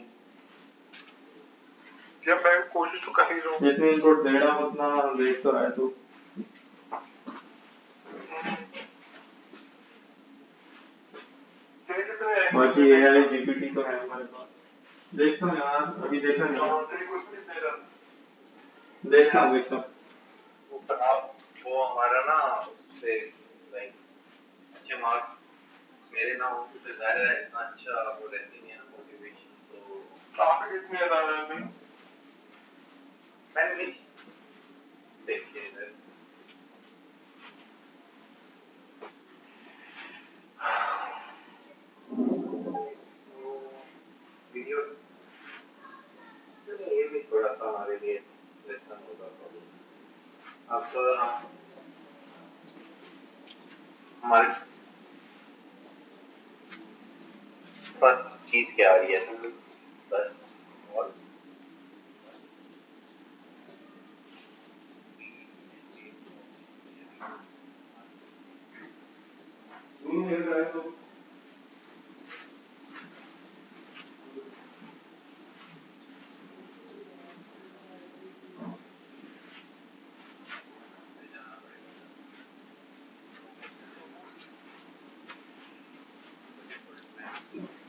जब मैं कोशिश तो कर ही रहा हूँ जितनी इनपुट दे रहा हूँ उतना देख तो रहा है तू तेरे कितने बाकी AI GPT तो है हमारे पास देखता हूँ यार अभी देखा नहीं तेरे कुछ भी दे रहा देखता हूँ वो हमारा ना उससे लाइक अच्छे मार्क्स मेरे ना हो तो फिर जाहिर है इतना अच्छा वो रहती नहीं है ना मोटिवेशन सो काफी कितने ज्यादा है मैंने नहीं देखिए इधर वीडियो ये भी थोड़ा सा हमारे लिए लेसन होगा अब हमारे पास चीज क्या आ रही है बस और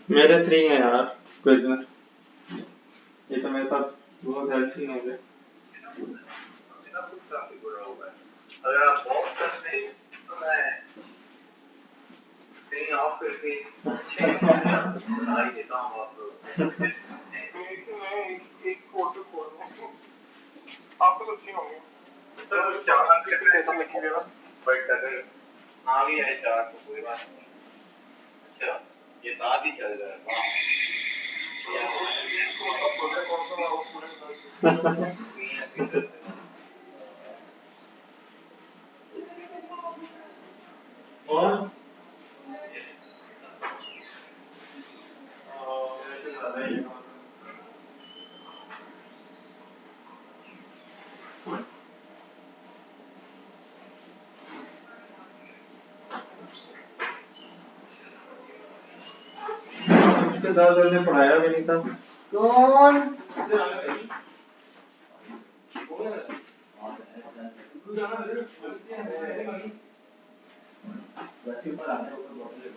मेरे 3 हैं यार क्विज में ये तो मेरे साथ बहुत हेल्पफुल हो गए मेरा खुद काफी बुरा हुआ है अगर आप बहुत करते हैं तो मैं स्क्रीन ऑफ करके बना ही देता हूँ आप लोग मैं एक कोर्स खोलना आपको तो अच्छी होंगे सर 4 टेंशन लिखी देना बट अगर ना भी आए 4 तो कोई बात नहीं अच्छा ये साथ ही चल रहा है और उसके दादा ने पढ़ाया भी नहीं था कौन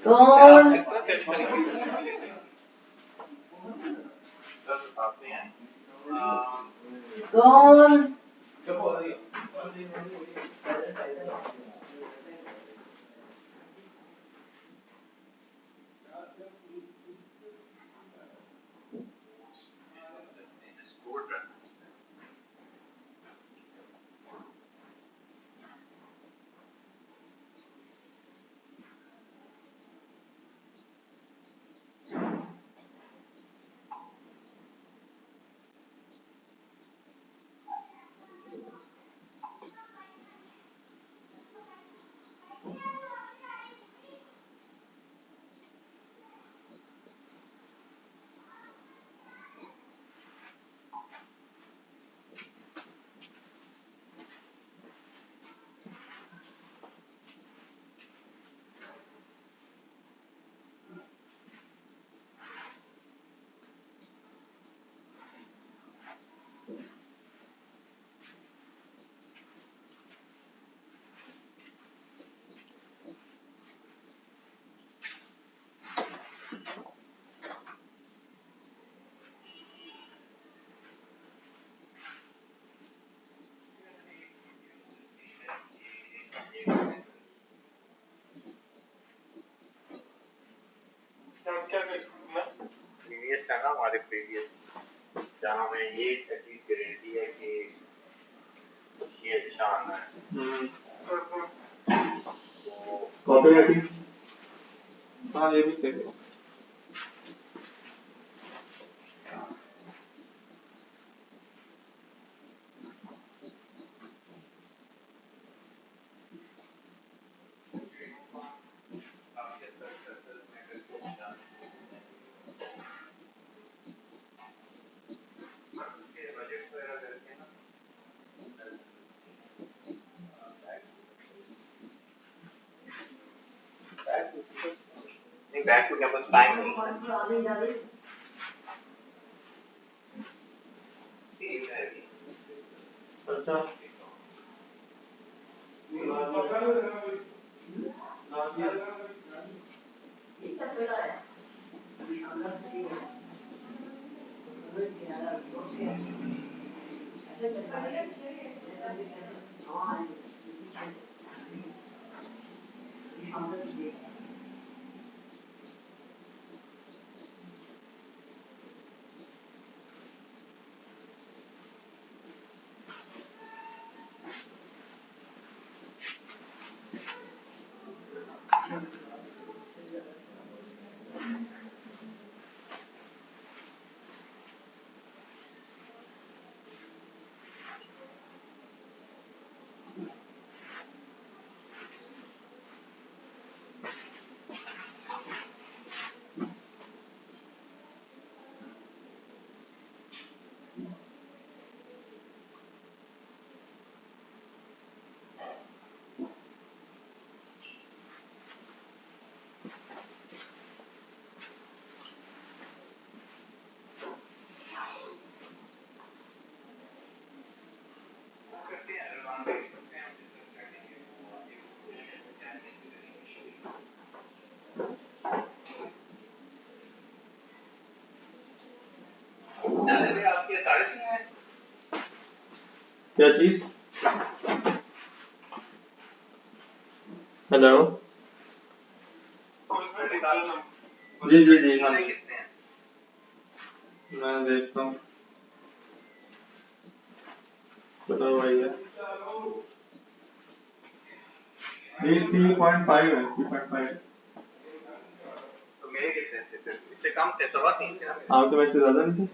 कौन कौन प्रीवियस था ना हमारे प्रीवियस जहाँ में ये एटलीस्ट गारंटी है कि ये अच्छा आना है। कॉपीराइटिंग हाँ ये भी सही है। नहीं बैक टू कैंपस टाइम नहीं है। अच्छा आपके 3.5 हैं। क्या चीज हेलो जी जी जी हाँ मैं देखता हूँ चलो भैया 3.5 है 3.5 तो मेरे कितने थे फिर? इससे कम थे 3.25 थे ना मेरे। आप तो वैसे ज्यादा नहीं थे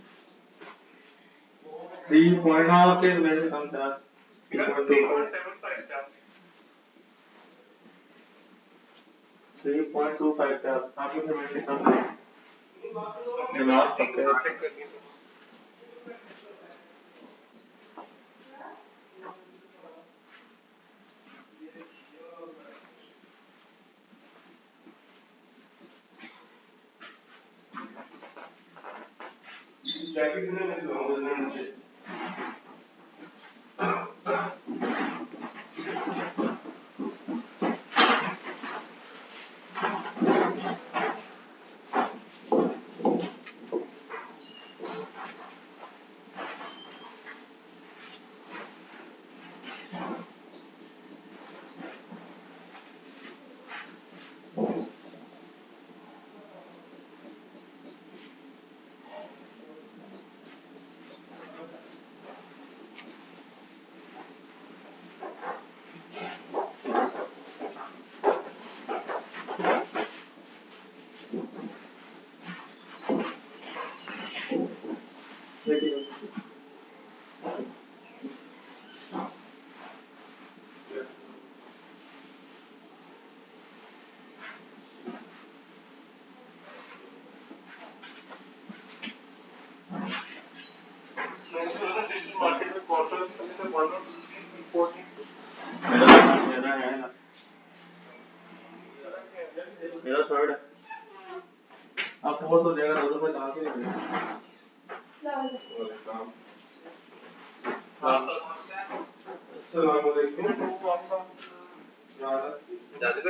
3 पॉइंट हाँ फिर मेरे से कम था 3.25 था आप तो मेरे से कम थे जनाब पक्के मेरा है ना मेरा थर्ड है आप फोर्थ हो जाएगा दोनों में कहाँ से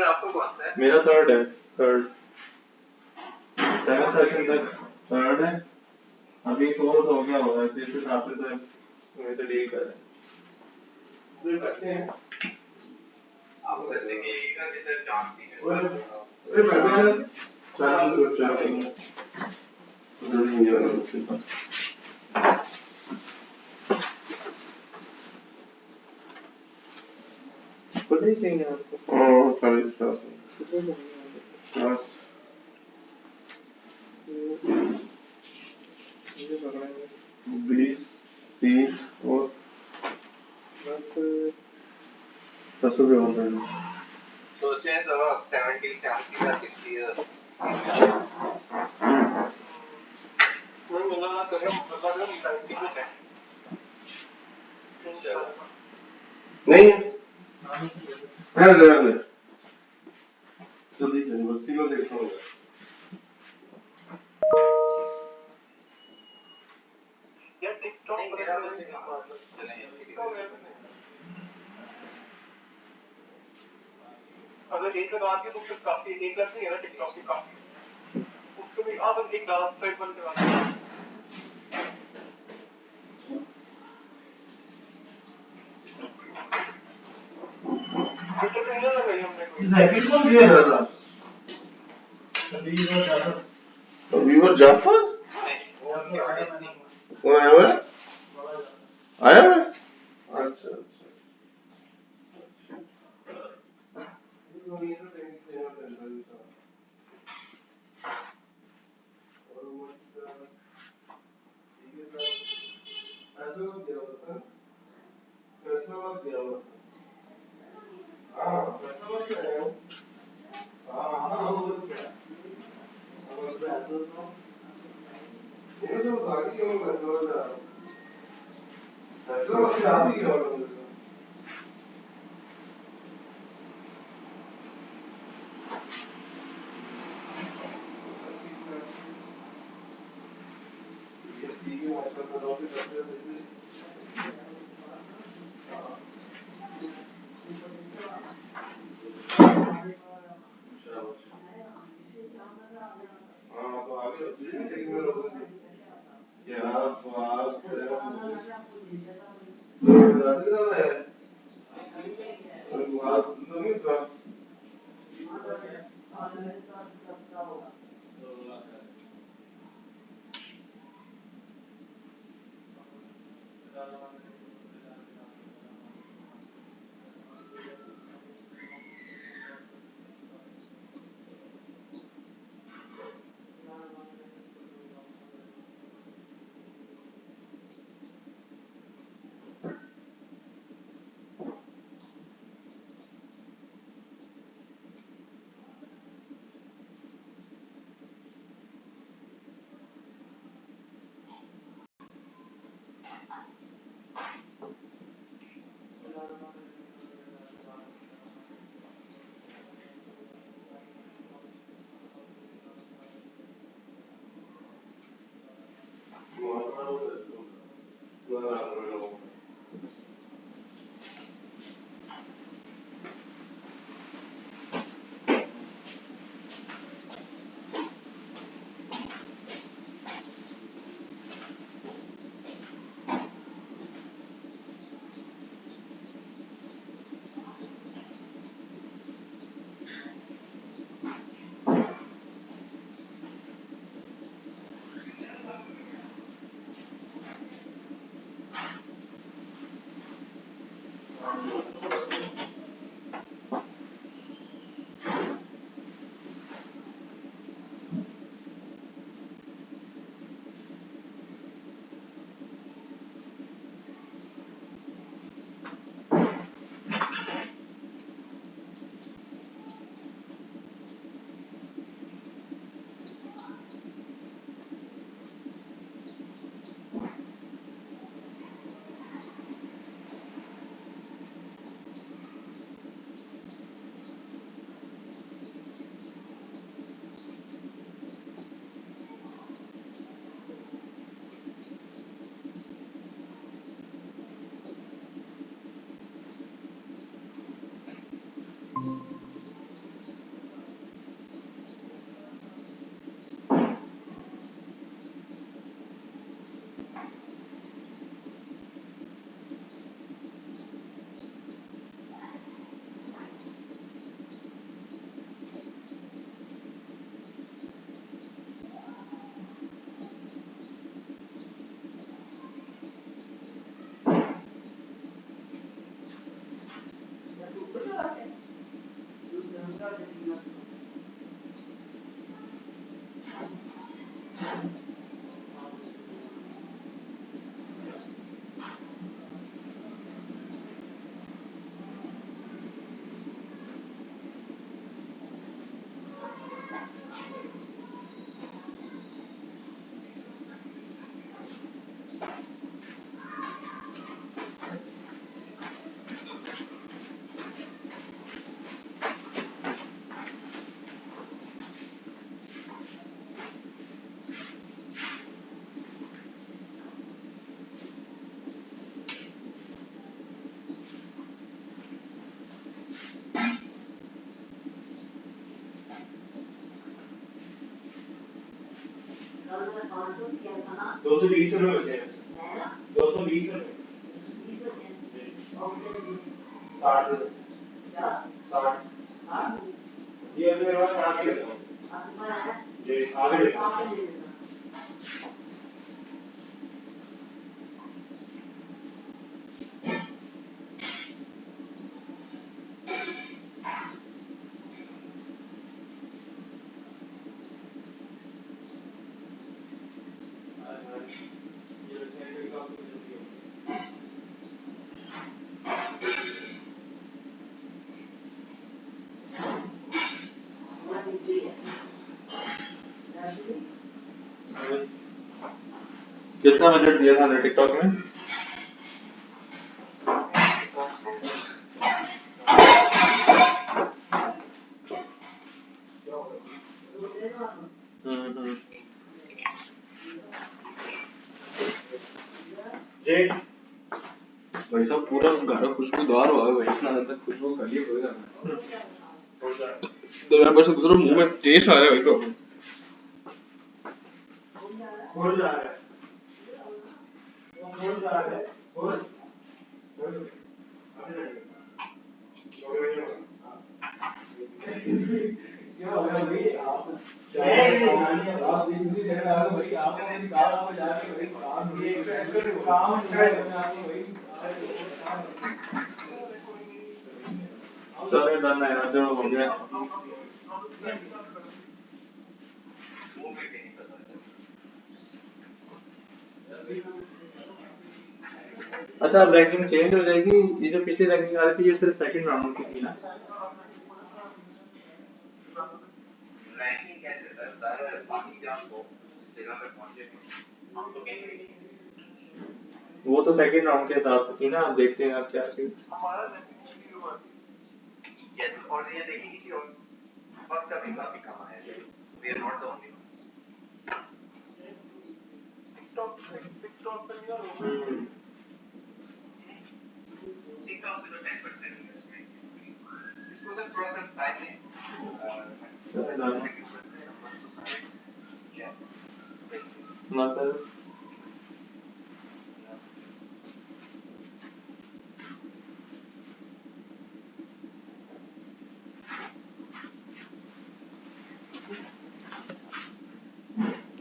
आपको कौन सा है? मेरा थर्ड है थर्ड 7 सेशन तक थर्ड है अभी फोर्थ हो गया होगा जिस हिसाब से मैं तो डील कर आप जैसे कि का चांस नहीं है। पता ही नहीं है आपको। मुझे पकड़ेंगे 20 30 और बस 10 रुपये होते हैं। सोचे हैं सब 70 70 या 60 नहीं मिला ना करें 90%। नहीं रहने दे जल्दी यूनिवर्सिटी में देखता हूँ। यार टिकटॉक पर अगर 1 लाख आती है तो फिर काफी 1 लाख नहीं है ना टिकटॉक की काफी उसको भी आप बस 1 लाख टाइप बन के रैकेट कौन खेल रहा था? वीवर जाफर? वो आया हुआ है? आया हुआ है? अच्छा ₹220 बचे हैं, 220 60 60 जी अभी मेरे पास आगे लेता हूँ जी आगे लेता हूँ कितना बजट दिया था टिकटॉक में? जी भाई साहब पूरा घर खुशबूदार हुआ है भाई इतना ज्यादा खुशबू खाली हो गया 2000 से गुजरो मुंह में टेस्ट आ रहा है भाई को खोल जा रहा है खोल जा रहा है खोल क्या हो गया भाई आप आप इतनी जगह आ गए भाई आप इस काम में जाके भाई काम ये काम है भाई चलो डन है जो हो गया अच्छा अब रैंकिंग चेंज हो जाएगी ये जो पिछली रैंकिंग आ रही थी ये सिर्फ सेकंड राउंड की थी ना रैंकिंग कैसे सर बाकी जहाँ जगह पे पहुंचे हम तो कहीं भी नहीं वो तो सेकंड राउंड के हिसाब से थी ना अब देखते हैं अब क्या सी हमारा रैंकिंग यस और ये देखिए किसी और का भी काफी कम है we are not the only TikTok पे क्या होगा टिकटॉक पे तो 10% इन्वेस्टमेंट इसको सर थोड़ा सा टाइम है मतलब